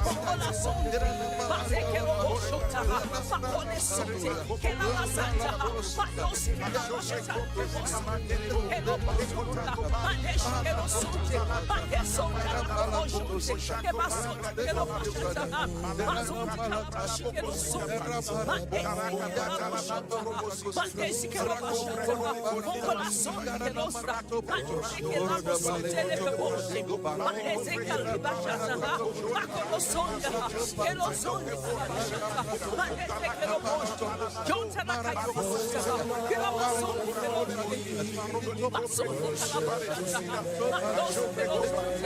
Bokola sonde. Bakeke lo boshota. Bakole sonde. Ke la basata. Bakosi ke la boshata. Ke lo boshota. Bakeshi ke lo sonde. Bakesonde la koboshonde. Ke basonde ke lo boshata. Bazonde ke la boshata. Ke lo sonde. Bakesi ke lo boshata. Bokola sonde ke lo sonde. Bakesi ke la boshonde le koboshe. Bakesi ke la boshata. Bakolo sonde. Ke lo sonde ke la boshata. Bakesi ke lo boshata. Jonta la kaya boshata. Ke la basonde ke lo sonde. Basonde ke la boshata. Bakosi ke lo sonde.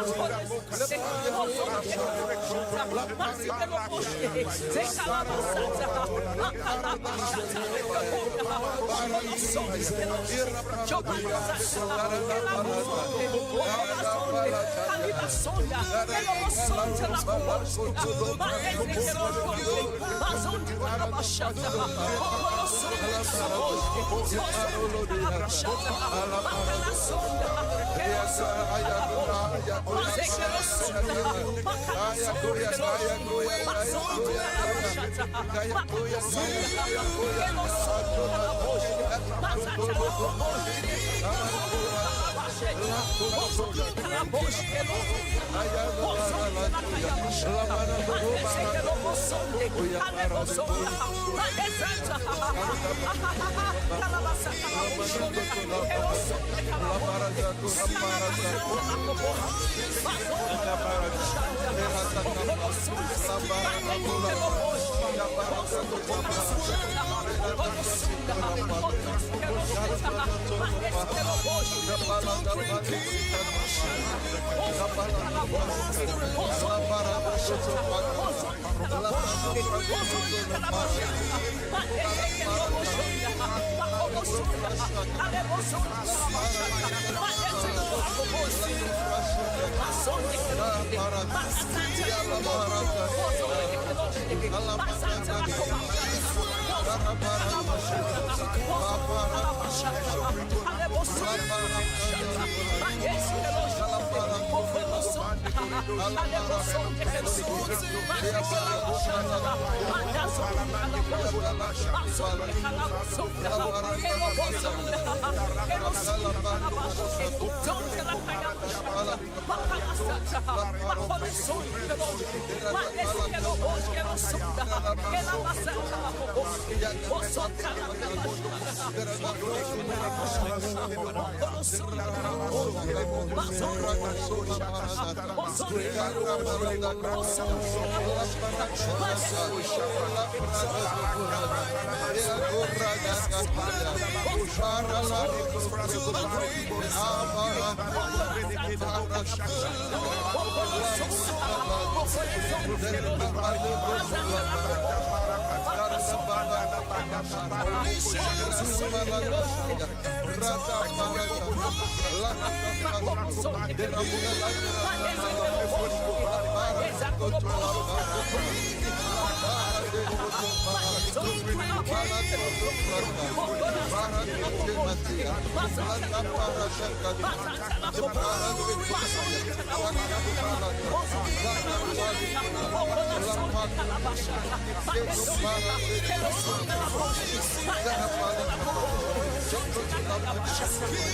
Bakole sonde. Bozonde ke lo boshata. Basi ke lo boshe. Zeka la basata. Bakala bashata le koboda. Bakolo sonde ke lo boshata. Joba basata. Ke la basonde. Bokola sonde. Kaliba sonda. Ke lo basonde la koboshe. Bakesi ke lo sonde. Bazonde ke lo bashata. Bokola sonde ke lo boshe. Bozonde ke la bashata. Bakala sonda. Ke lo sonde ke la boshe. Baze ke lo sonda. Bakala sonde ke lo boshe. Bazonde ke la bashata. Bakala sonda. Ke lo sonde ke la boshe. Bazata la koboshe. Bozonde ke la boshe. Bozonde la kaya bashata. Bakesi ke lo bosonde. Ale bosonda. Bakesata. Kalabasata la boshe. Ke lo sonde ke la boshe.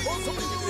Bozonde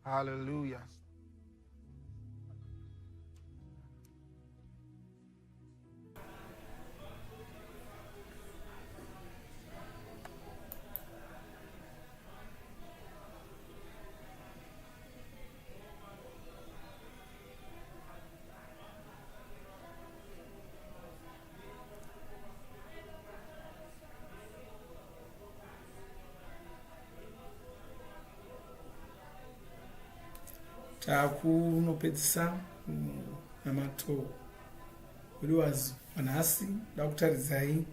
Hallelujah. takunopedzisa namato uliwazi manhasi ndakutaridzai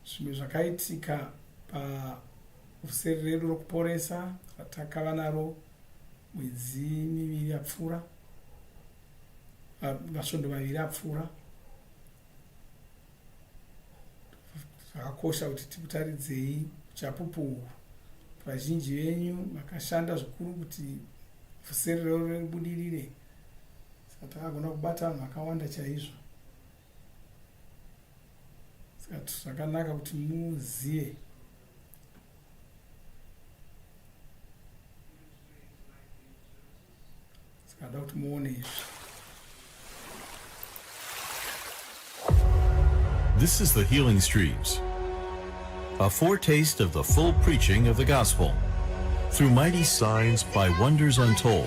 zvimwe zvakaitika pavuseri redu rokuporesa ratakava naro mwedzi miviri yapfuura, masvondo maviri apfuura. Zvakakosha kuti tikutaridzei chapupu. Vazhinji venyu makashanda zvikuru kuti vuseri rero ribudirire, saka takagona kubata vanhu vakawanda chaizvo. Saka zvakanaka kuti muzive saka da kuti muone izvi. This is the Healing Streams, a foretaste of the full preaching of the gospel through mighty signs by wonders untold.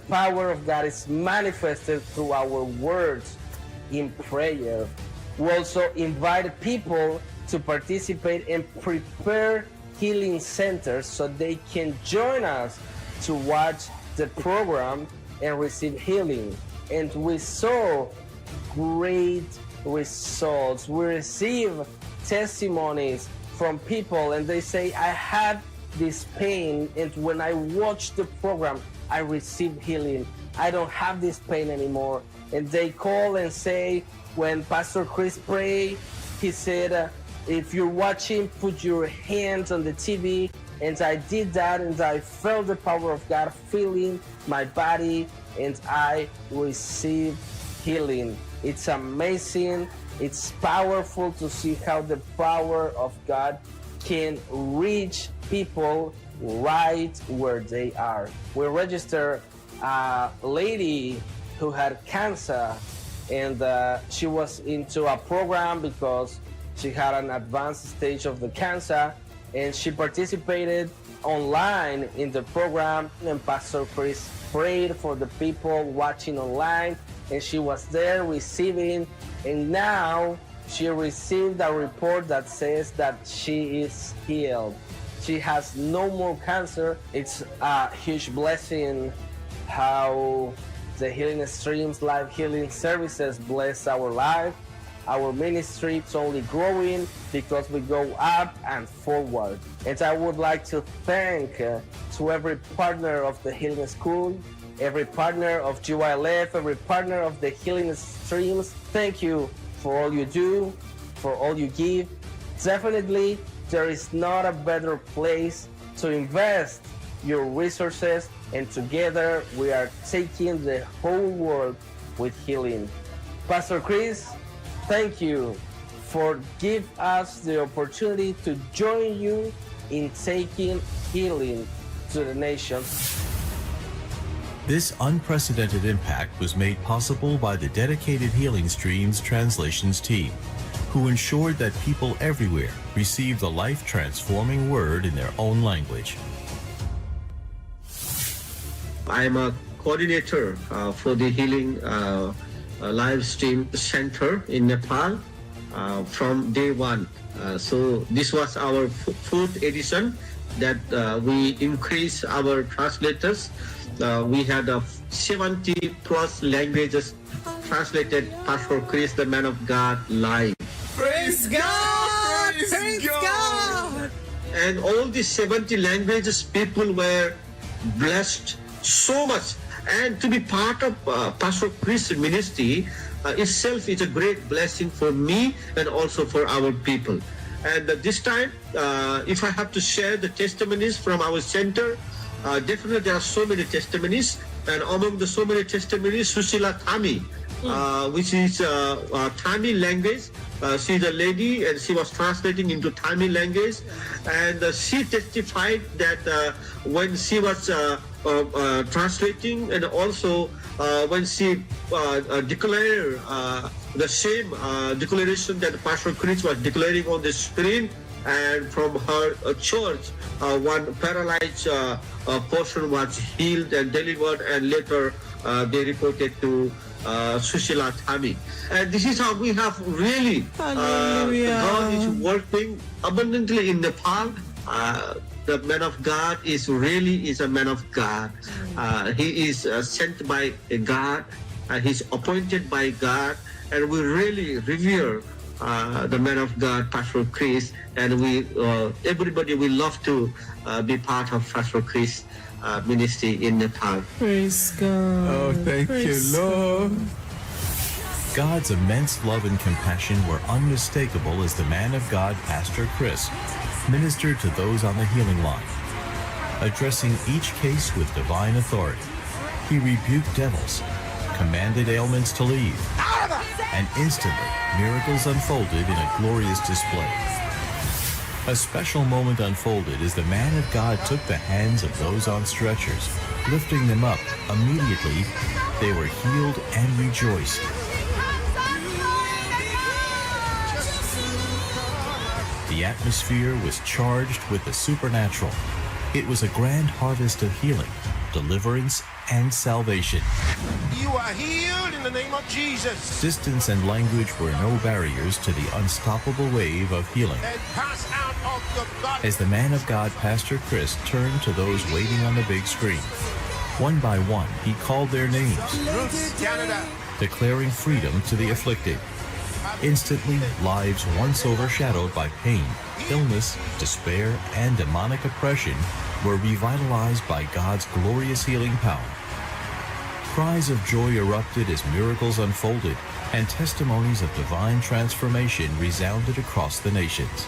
Power of God is manifested through our words in prayer. We also invite people to participate and prepare healing centers so they can join us to watch the program and receive healing. And we saw great results. We receive testimonies from people and they say, I had this pain, and when I watched the program, I received healing. I don't have this pain anymore. And they call and say, when Pastor Chris prayed, he said, if you're watching, put your hands on the TV. And I did that, and I felt the power of God filling my body, and I received healing. It's amazing. It's powerful to see how the power of God can reach people right where they are. We registered a lady who had cancer, and she was into a program because she had an advanced stage of the cancer, and she participated online in the program, and Pastor Chris prayed for the people watching online, and she was there receiving, and now she received a report that says that she is healed. She has no more cancer. It's a huge blessing how the Healing Streams Life Healing Services bless our life. Our ministry is only growing because we go up and forward. And I would like to thank to every partner of the Healing School, every partner of GYLF, every partner of the Healing Streams. Thank you for all you do, for all you give. Definitely, there is not a better place to invest your resources, and together we are taking the whole world with healing. Pastor Chris, thank you for giving us the opportunity to join you in taking healing to the nation. This unprecedented impact was made possible by the dedicated Healing Streams Translations team, who ensured that people everywhere receive the life-transforming word in their own language. I am a coordinator for the Healing Live Stream Center in Nepal from day one. So this was our fourth edition that we increased our translators. We had 70 plus languages translated Pastor Chris, the man of God, live. Praise God! Praise God! And all these 70 languages, people were blessed so much. And to be part of Pastor Chris' ministry itself is a great blessing for me and also for our people. And this time, if I have to share the testimonies from our center, definitely there are so many testimonies. And among the so many testimonies, Susila Thami, which is Thami language. She's a lady and she was translating into Thami language. And she testified that when she was translating, and also when she declared the same declaration that Pastor Chris was declaring on the screen, and from her church, one paralyzed person was healed and delivered, and later they reported to Susila Thami. And this is how we have really, God is working abundantly in Nepal. The man of God is a man of God. He is sent by God, and he's appointed by God, and we really revere the man of God, Pastor Chris, and we everybody will love to be part of Pastor Chris ministry in Nepal. Praise God. Oh, thank Praise you, Lord. God's immense love and compassion were unmistakable as the man of God, Pastor Chris, ministered to those on the healing line. Addressing each case with divine authority, he rebuked devils, commanded ailments to leave, and instantly miracles unfolded in a glorious display. A special moment unfolded as the man of God took the hands of those on stretchers, lifting them up. Immediately, they were healed and rejoiced. The atmosphere was charged with the supernatural. It was a grand harvest of healing, deliverance, and salvation. You are healed in the name of Jesus. Distance and language were no barriers to the unstoppable wave of healing. And pass out of your body. As the man of God, Pastor Chris, turned to those waiting on the big screen, one by one, he called their names. Ruth, Canada. declaring freedom to the afflicted. Instantly, lives once overshadowed by pain, illness, despair, and demonic oppression were revitalized by God's glorious healing power. Cries of joy erupted as miracles unfolded, and testimonies of divine transformation resounded across the nations.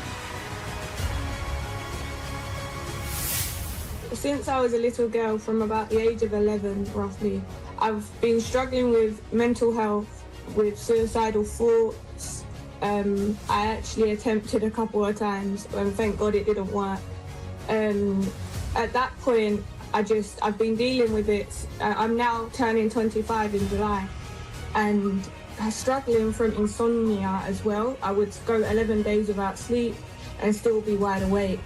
Since I was a little girl, from about the age of 11 roughly, I've been struggling with mental health, with suicidal thoughts. I actually attempted a couple of times, and thank God it didn't work. At that point, I've been dealing with it. I'm now turning 25 in July, and struggling from insomnia as well. I would go 11 days without sleep and still be wide awake.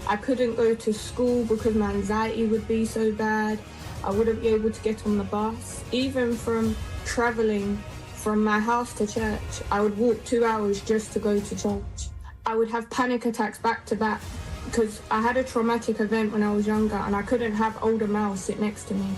I couldn't go to school because my anxiety would be so bad. I wouldn't be able to get on the bus. Even from traveling from my house to church, I would walk 2 hours just to go to church. I would have panic attacks back to back because I had a traumatic event when I was younger, and I couldn't have older males sit next to me.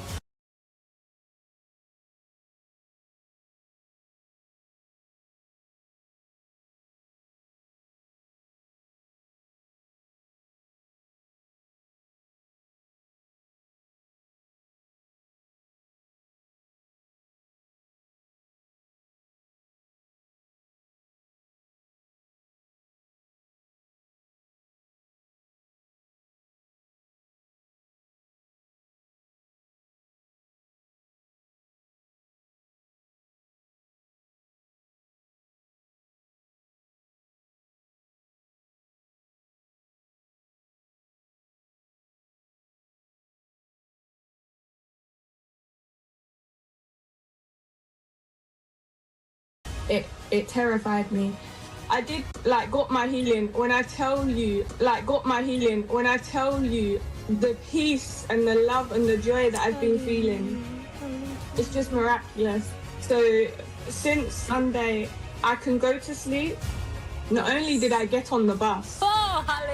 It terrified me. I did got my healing. When I tell you, the peace and the love and the joy that I've been feeling, it's just miraculous. So since Sunday, I can go to sleep. Not only did I get on the bus,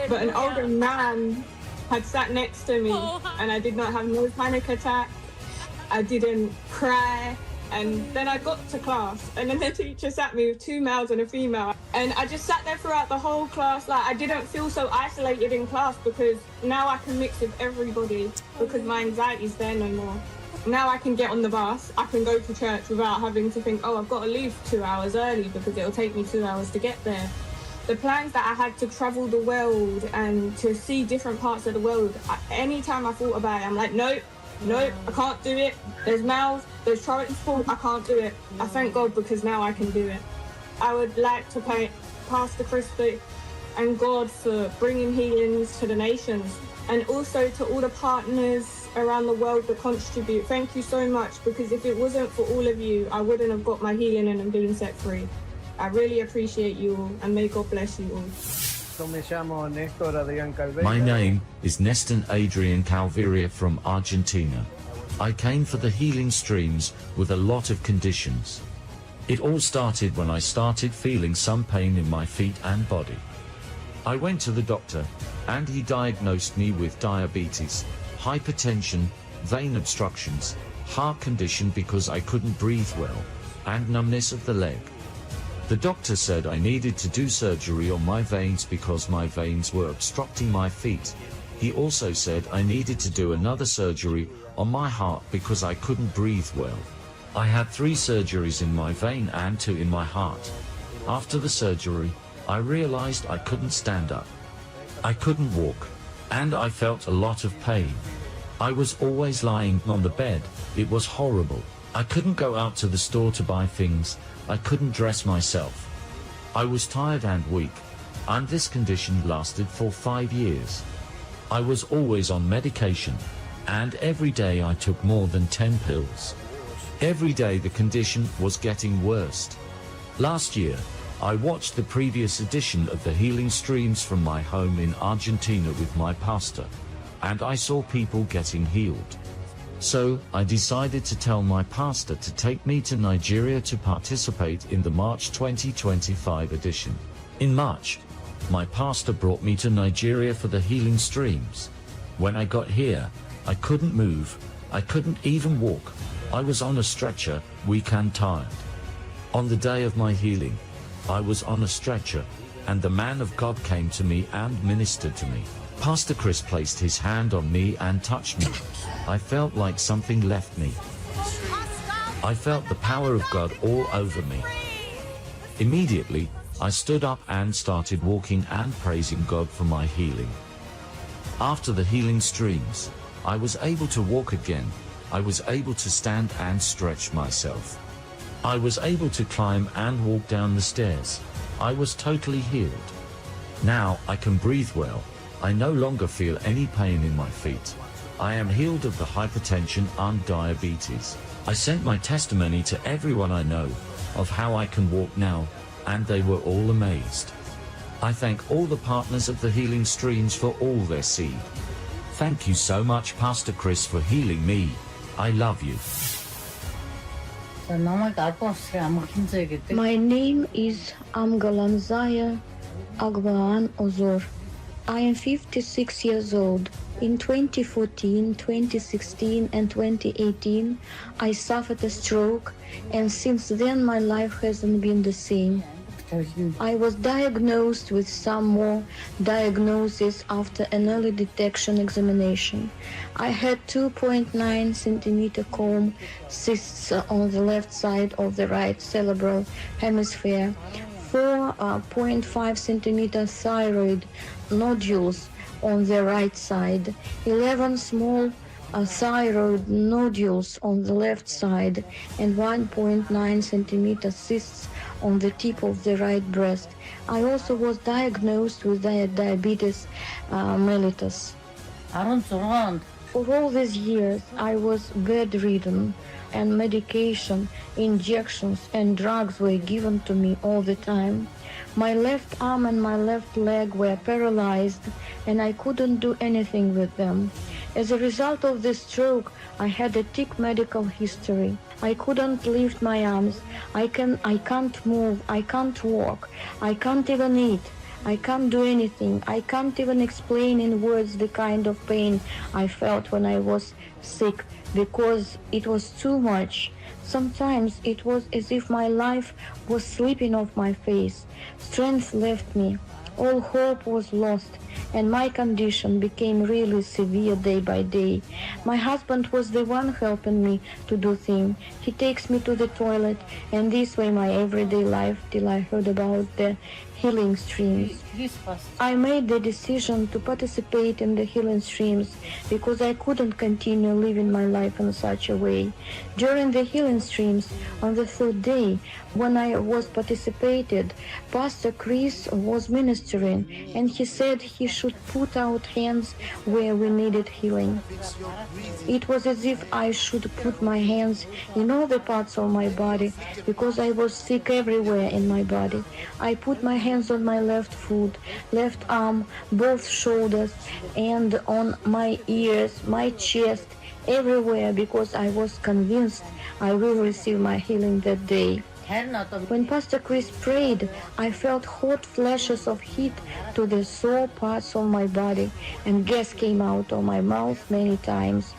but an older man had sat next to me, and I did not have no panic attack. I didn't cry. And then I got to class, and then the teacher sat me with 2 males and a female, and I just sat there throughout the whole class. I didn't feel so isolated in class because now I can mix with everybody because my anxiety's there no more. Now I can get on the bus, I can go to church without having to think, oh, I've got to leave 2 hours early because it'll take me 2 hours to get there. The plans that I had to travel the world and to see different parts of the world, anytime I thought about it, I'm like, nope, I can't do it. There's mouths, there's transport, I can't do it. I thank God because now I can do it. I would like to thank Pastor Christy and God for bringing healings to the nations, and also to all the partners around the world that contribute. Thank you so much, because if it wasn't for all of you, I wouldn't have got my healing and been set free. I really appreciate you all, and may God bless you all. My name is Nestor Adrian Calveria from Argentina. I came for the healing streams with a lot of conditions. It all started when I started feeling some pain in my feet and body. I went to the doctor, and he diagnosed me with diabetes, hypertension, vein obstructions, heart condition because I couldn't breathe well, and numbness of the leg. The doctor said I needed to do surgery on my veins because my veins were obstructing my feet. He also said I needed to do another surgery on my heart because I couldn't breathe well. I had 3 surgeries in my vein and 2 in my heart. After the surgery, I realized I couldn't stand up. I couldn't walk, and I felt a lot of pain. I was always lying on the bed. It was horrible. I couldn't go out to the store to buy things. I couldn't dress myself. I was tired and weak, and this condition lasted for 5 years. I was always on medication, and every day I took more than 10 pills. Every day the condition was getting worse. Last year, I watched the previous edition of the Healing Streams from my home in Argentina with my pastor, and I saw people getting healed. So, I decided to tell my pastor to take me to Nigeria to participate in the March 2025 edition. In March, my pastor brought me to Nigeria for the Healing Streams. When I got here, I couldn't move, I couldn't even walk. I was on a stretcher, weak and tired. On the day of my healing, I was on a stretcher, and the man of God came to me and ministered to me. Pastor Chris placed his hand on me and touched me. I felt like something left me. I felt the power of God all over me. Immediately, I stood up and started walking and praising God for my healing. After the healing streams, I was able to walk again. I was able to stand and stretch myself. I was able to climb and walk down the stairs. I was totally healed. Now I can breathe well. I no longer feel any pain in my feet. I am healed of the hypertension and diabetes. I sent my testimony to everyone I know of how I can walk now, and they were all amazed. I thank all the partners of the healing streams for all their seed. Thank you so much, Pastor Chris, for healing me. I love you. My name is Amgalanzaya Agwaan Ozor. I am 56 years old. In 2014, 2016 and 2018, I suffered a stroke, and since then my life hasn't been the same. I was diagnosed with some more diagnoses after an early detection examination. I had 2.9 centimeter comb cysts on the left side of the right cerebral hemisphere, 4.5 centimeter thyroid nodules on the right side, 11 small thyroid nodules on the left side, and 1.9 centimeter cysts on the tip of the right breast. I also was diagnosed with diabetes mellitus. For all these years, I was bedridden, and medication, injections, and drugs were given to me all the time. My left arm and my left leg were paralyzed, and I couldn't do anything with them. As a result of this stroke, I had a thick medical history. I couldn't lift my arms. I can't move. I can't walk. I can't even eat. I can't do anything. I can't even explain in words the kind of pain I felt when I was sick, because it was too much. Sometimes it was as if my life was slipping off my face. Strength left me. All hope was lost, and my condition became really severe day by day. My husband was the one helping me to do things. He takes me to the toilet, and this way my everyday life till I heard about the healing streams. I made the decision to participate in the healing streams because I couldn't continue living my life in such a way. During the healing streams, on the third day, when I was participated, Pastor Chris was ministering, and he said he should put out hands where we needed healing. It was as if I should put my hands in all the parts of my body because I was sick everywhere in my body. I put my hands on my left foot, left arm, both shoulders, and on my ears, my chest, everywhere, because I was convinced I will receive my healing that day. When Pastor Chris prayed, I felt hot flashes of heat to the sore parts of my body, and gas came out of my mouth many times.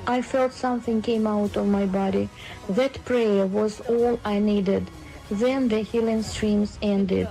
I felt something came out of my body. That prayer was all I needed. Then the healing streams ended.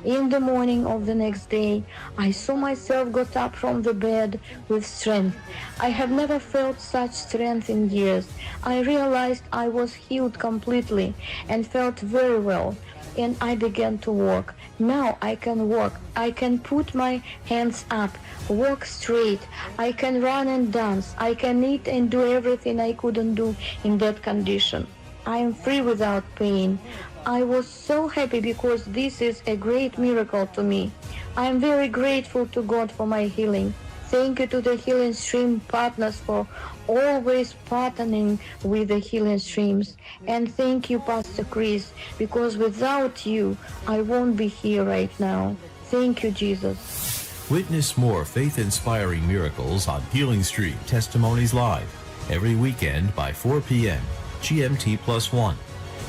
In the morning of the next day, I saw myself got up from the bed with strength. I have never felt such strength in years. I realized I was healed completely and felt very well, and I began to walk. Now I can walk. I can put my hands up, walk straight. I can run and dance. I can eat and do everything I couldn't do in that condition. I am free without pain. I was so happy because this is a great miracle to me. I am very grateful to God for my healing. Thank you to the Healing Stream partners for always partnering with the Healing Streams. And thank you, Pastor Chris, because without you, I won't be here right now. Thank you, Jesus. Witness more faith-inspiring miracles on Healing Stream Testimonies Live every weekend by 4 p.m. GMT+1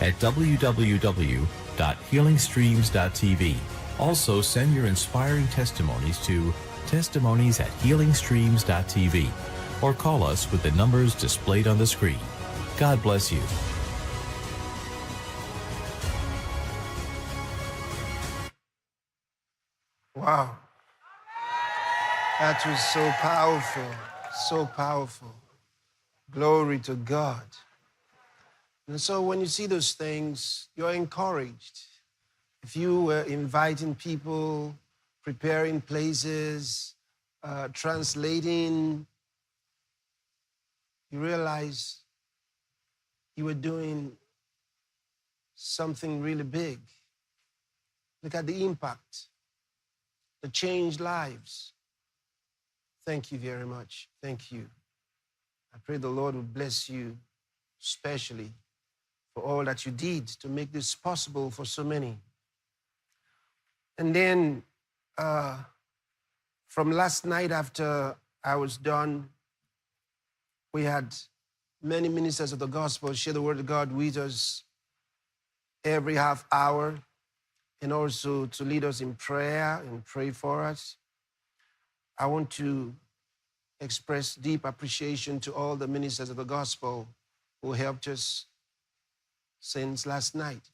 at www.healingstreams.tv. Also, send your inspiring testimonies to testimonies@healingstreams.tv or call us with the numbers displayed on the screen. God bless you. Wow. That was so powerful, so powerful. Glory to God. And so when you see those things, you're encouraged. If you were inviting people, preparing places, translating, you realize you were doing something really big. Look at the impact, the changed lives. Thank you very much. Thank you. I pray the Lord will bless you, especially for all that you did to make this possible for so many. And then from last night after I was done, we had many ministers of the gospel share the word of God with us every half hour, and also to lead us in prayer and pray for us. I want to express deep appreciation to all the ministers of the gospel who helped us since last night.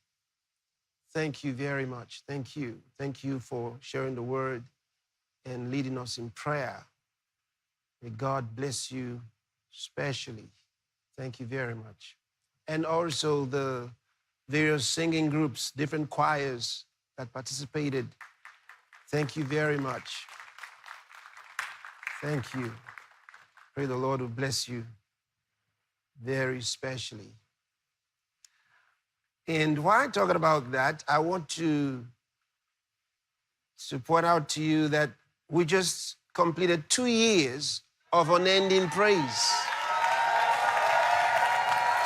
Thank you very much. Thank you. Thank you for sharing the word and leading us in prayer. May God bless you especially. Thank you very much. And also the various singing groups, different choirs that participated. Thank you very much. Thank you. Pray the Lord will bless you very specially. And while talking about that, I want to point out to you that we just completed 2 years of unending praise.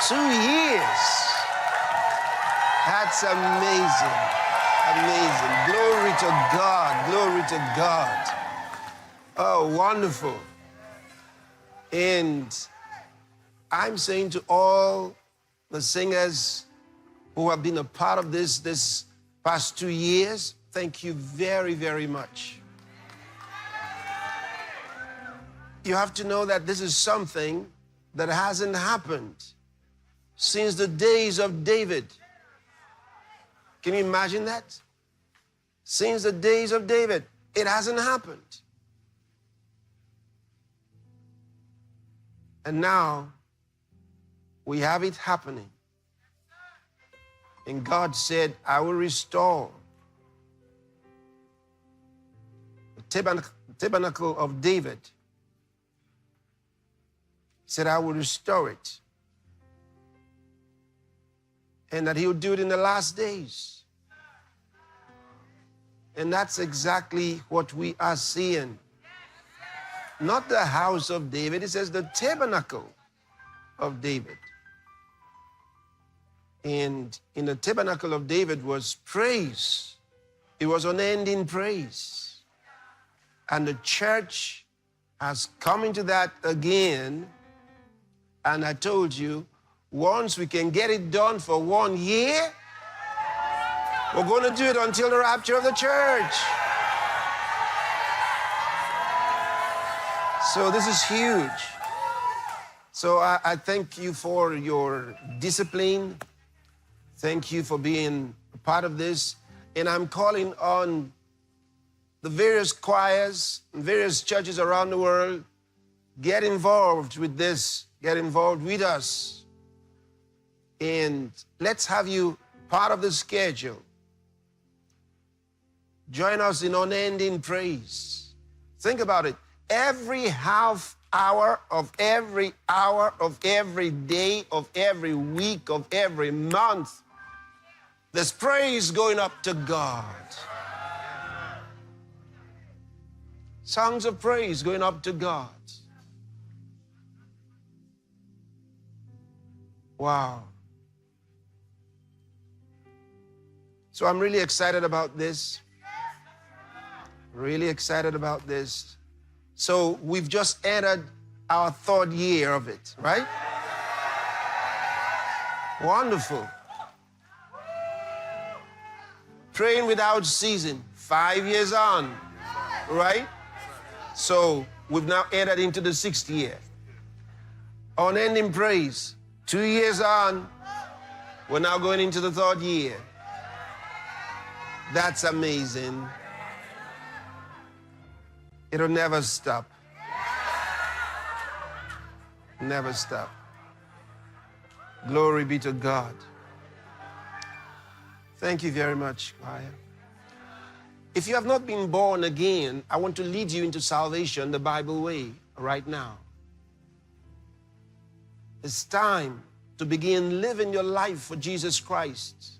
2 years. That's amazing. Amazing. Glory to God. Glory to God. Oh, wonderful. And I'm saying to all the singers who have been a part of this past 2 years, thank you very, very much. You have to know that this is something that hasn't happened since the days of David. Can you imagine that? Since the days of David, it hasn't happened. And now we have it happening. And God said, I will restore the tabernacle of David. He said, I will restore it. And that he will do it in the last days. And that's exactly what we are seeing. Not the house of David, it says the tabernacle of David. And in the tabernacle of David was praise. It was unending praise. And the church has come into that again. And I told you, once we can get it done for 1 year, we're going to do it until the rapture of the church. So this is huge. So I thank you for your discipline. Thank you for being a part of this. And I'm calling on the various choirs and various churches around the world, get involved with this. Get involved with us. And let's have you part of the schedule. Join us in unending praise. Think about it. Every half hour of every day, of every week, of every month, there's praise going up to God. Songs of praise going up to God. Wow. So I'm really excited about this. Really excited about this. So we've just entered our 3rd year of it, right? Wonderful. Praying without ceasing, 5 years on, right? So we've now entered into the 6th year. Unending praise, 2 years on, we're now going into the 3rd year. That's amazing. It'll never stop. Never stop. Glory be to God. Thank you very much, choir. If you have not been born again, I want to lead you into salvation the Bible way right now. It's time to begin living your life for Jesus Christ.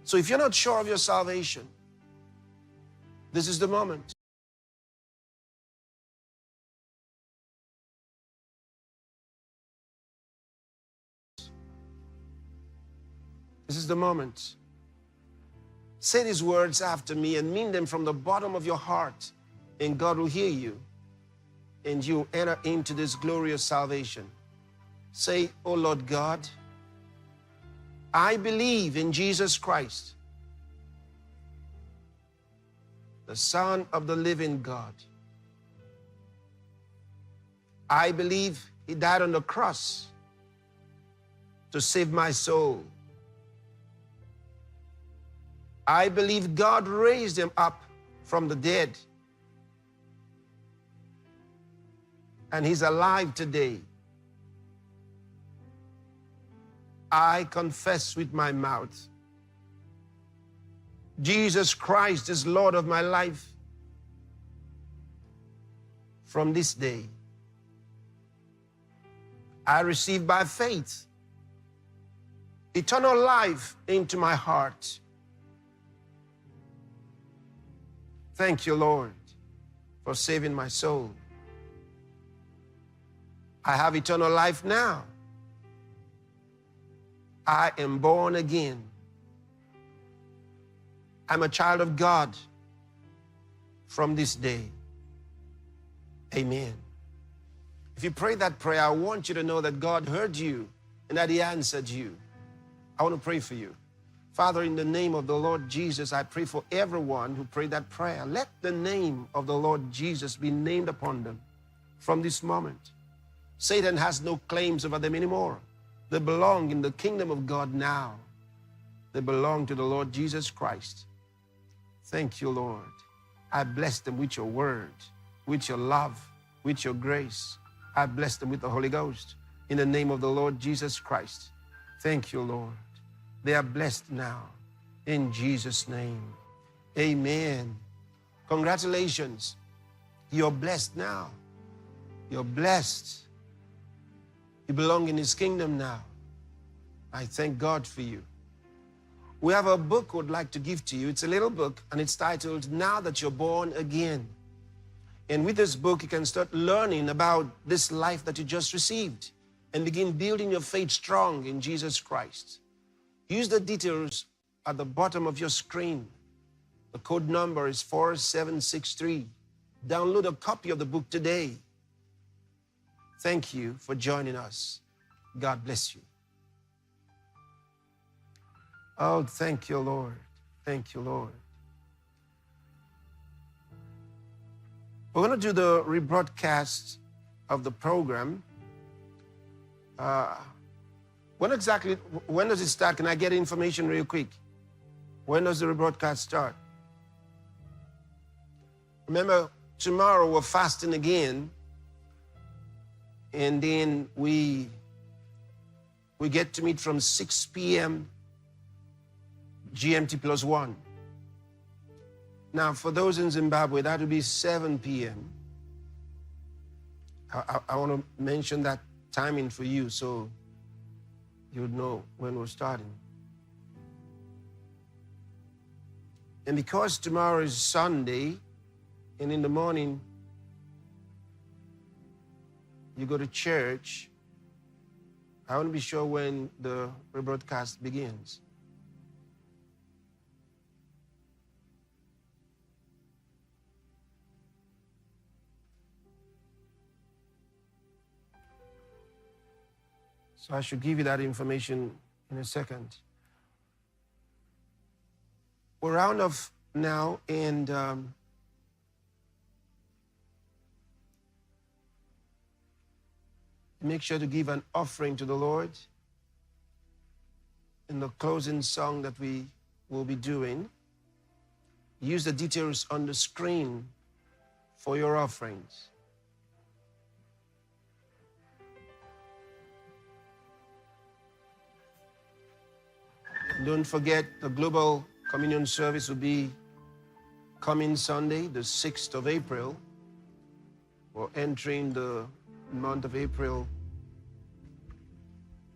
So if you're not sure of your salvation, this is the moment. This is the moment. Say these words after me and mean them from the bottom of your heart, and God will hear you, and you enter into this glorious salvation. Say, "Oh Lord God, I believe in Jesus Christ, the Son of the living God. I believe He died on the cross to save my soul. I believe God raised Him up from the dead, and He's alive today. I confess with my mouth, Jesus Christ is Lord of my life. From this day, I receive by faith eternal life into my heart. Thank you, Lord, for saving my soul. I have eternal life now. I am born again. I'm a child of God from this day. Amen." If you pray that prayer, I want you to know that God heard you and that He answered you. I want to pray for you. Father, in the name of the Lord Jesus, I pray for everyone who prayed that prayer. Let the name of the Lord Jesus be named upon them from this moment. Satan has no claims over them anymore. They belong in the kingdom of God now. They belong to the Lord Jesus Christ. Thank you, Lord. I bless them with your word, with your love, with your grace. I bless them with the Holy Ghost in the name of the Lord Jesus Christ. Thank you, Lord. They are blessed now in Jesus' name. Amen. Congratulations. You're blessed now. You're blessed. You belong in His kingdom now. I thank God for you. We have a book we'd like to give to you. It's a little book, and it's titled, Now That You're Born Again. And with this book, you can start learning about this life that you just received and begin building your faith strong in Jesus Christ. Use the details at the bottom of your screen. The code number is 4763. Download a copy of the book today. Thank you for joining us. God bless you. Oh, thank you, Lord. Thank you, Lord. We're going to do the rebroadcast of the program. When does it start? Can I get information real quick? When does the rebroadcast start? Remember, tomorrow we're fasting again, and then we get to meet from 6 p.m. GMT +1. Now, for those in Zimbabwe, that will be 7 p.m. I want to mention that timing for you so you would know when we're starting. And because tomorrow is Sunday, and in the morning you go to church, I want to be sure when the rebroadcast begins. So I should give you that information in a second. We're round off now, and make sure to give an offering to the Lord in the closing song that we will be doing. Use the details on the screen for your offerings. Don't forget, the Global Communion Service will be coming Sunday, the 6th of April. We're entering the month of April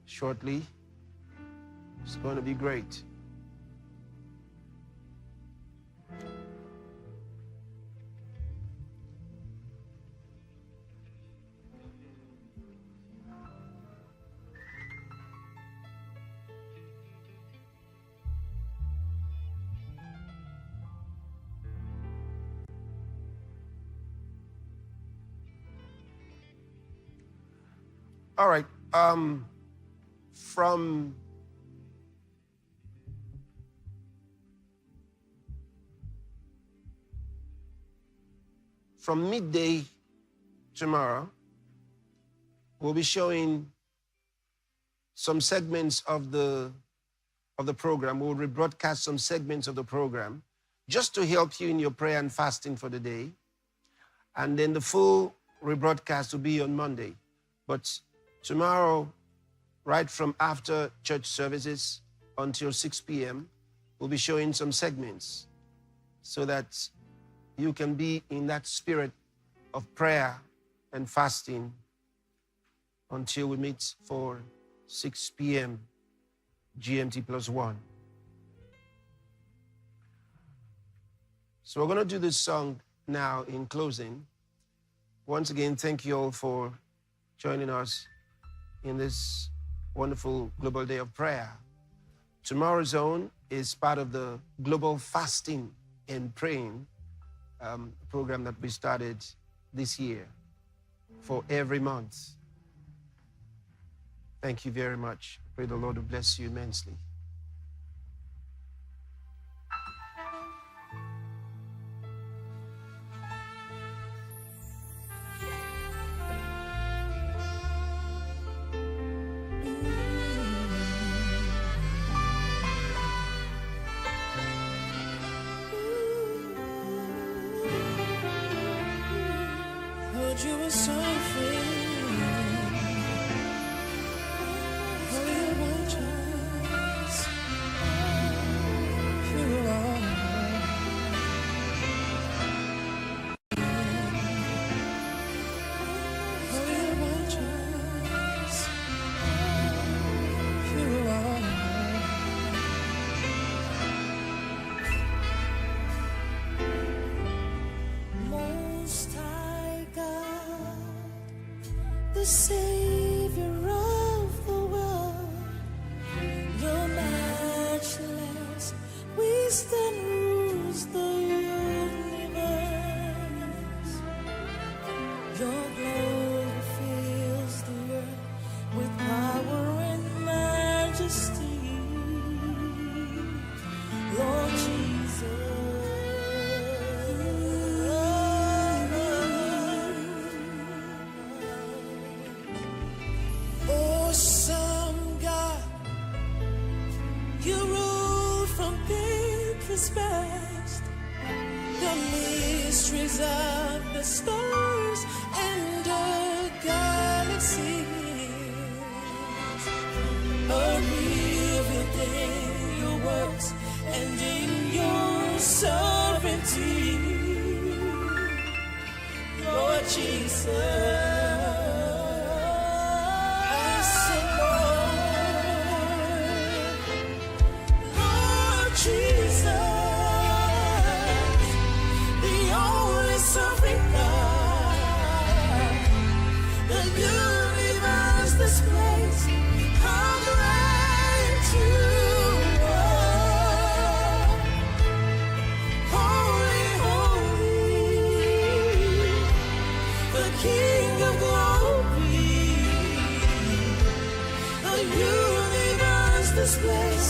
shortly. It's going to be great. All right, from midday tomorrow, we'll be showing some segments of the program. We'll rebroadcast some segments of the program just to help you in your prayer and fasting for the day. And then the full rebroadcast will be on Monday. But tomorrow, right from after church services until 6 p.m., we'll be showing some segments so that you can be in that spirit of prayer and fasting until we meet for 6 p.m. GMT +1. So we're going to do this song now in closing. Once again, thank you all for joining us in this wonderful Global Day of Prayer. Tomorrow's Zone is part of the Global Fasting and Praying program that we started this year for every month. Thank you very much. Pray the Lord will bless you immensely. You were so free. Oh, you were just you are. Oh, you were just you are. Most High God, the Savior of the world, your matchless wisdom rules the universe. Your glory fills the earth with power and majesty. Lord Jesus, awesome God, you rule from deepest past. The mysteries of the stars and the galaxies are revealed in your works and in your sovereignty, Lord Jesus. Jesus, the only sovereign God, the universe displays how great you are. Holy, holy, the King of glory, the universe displays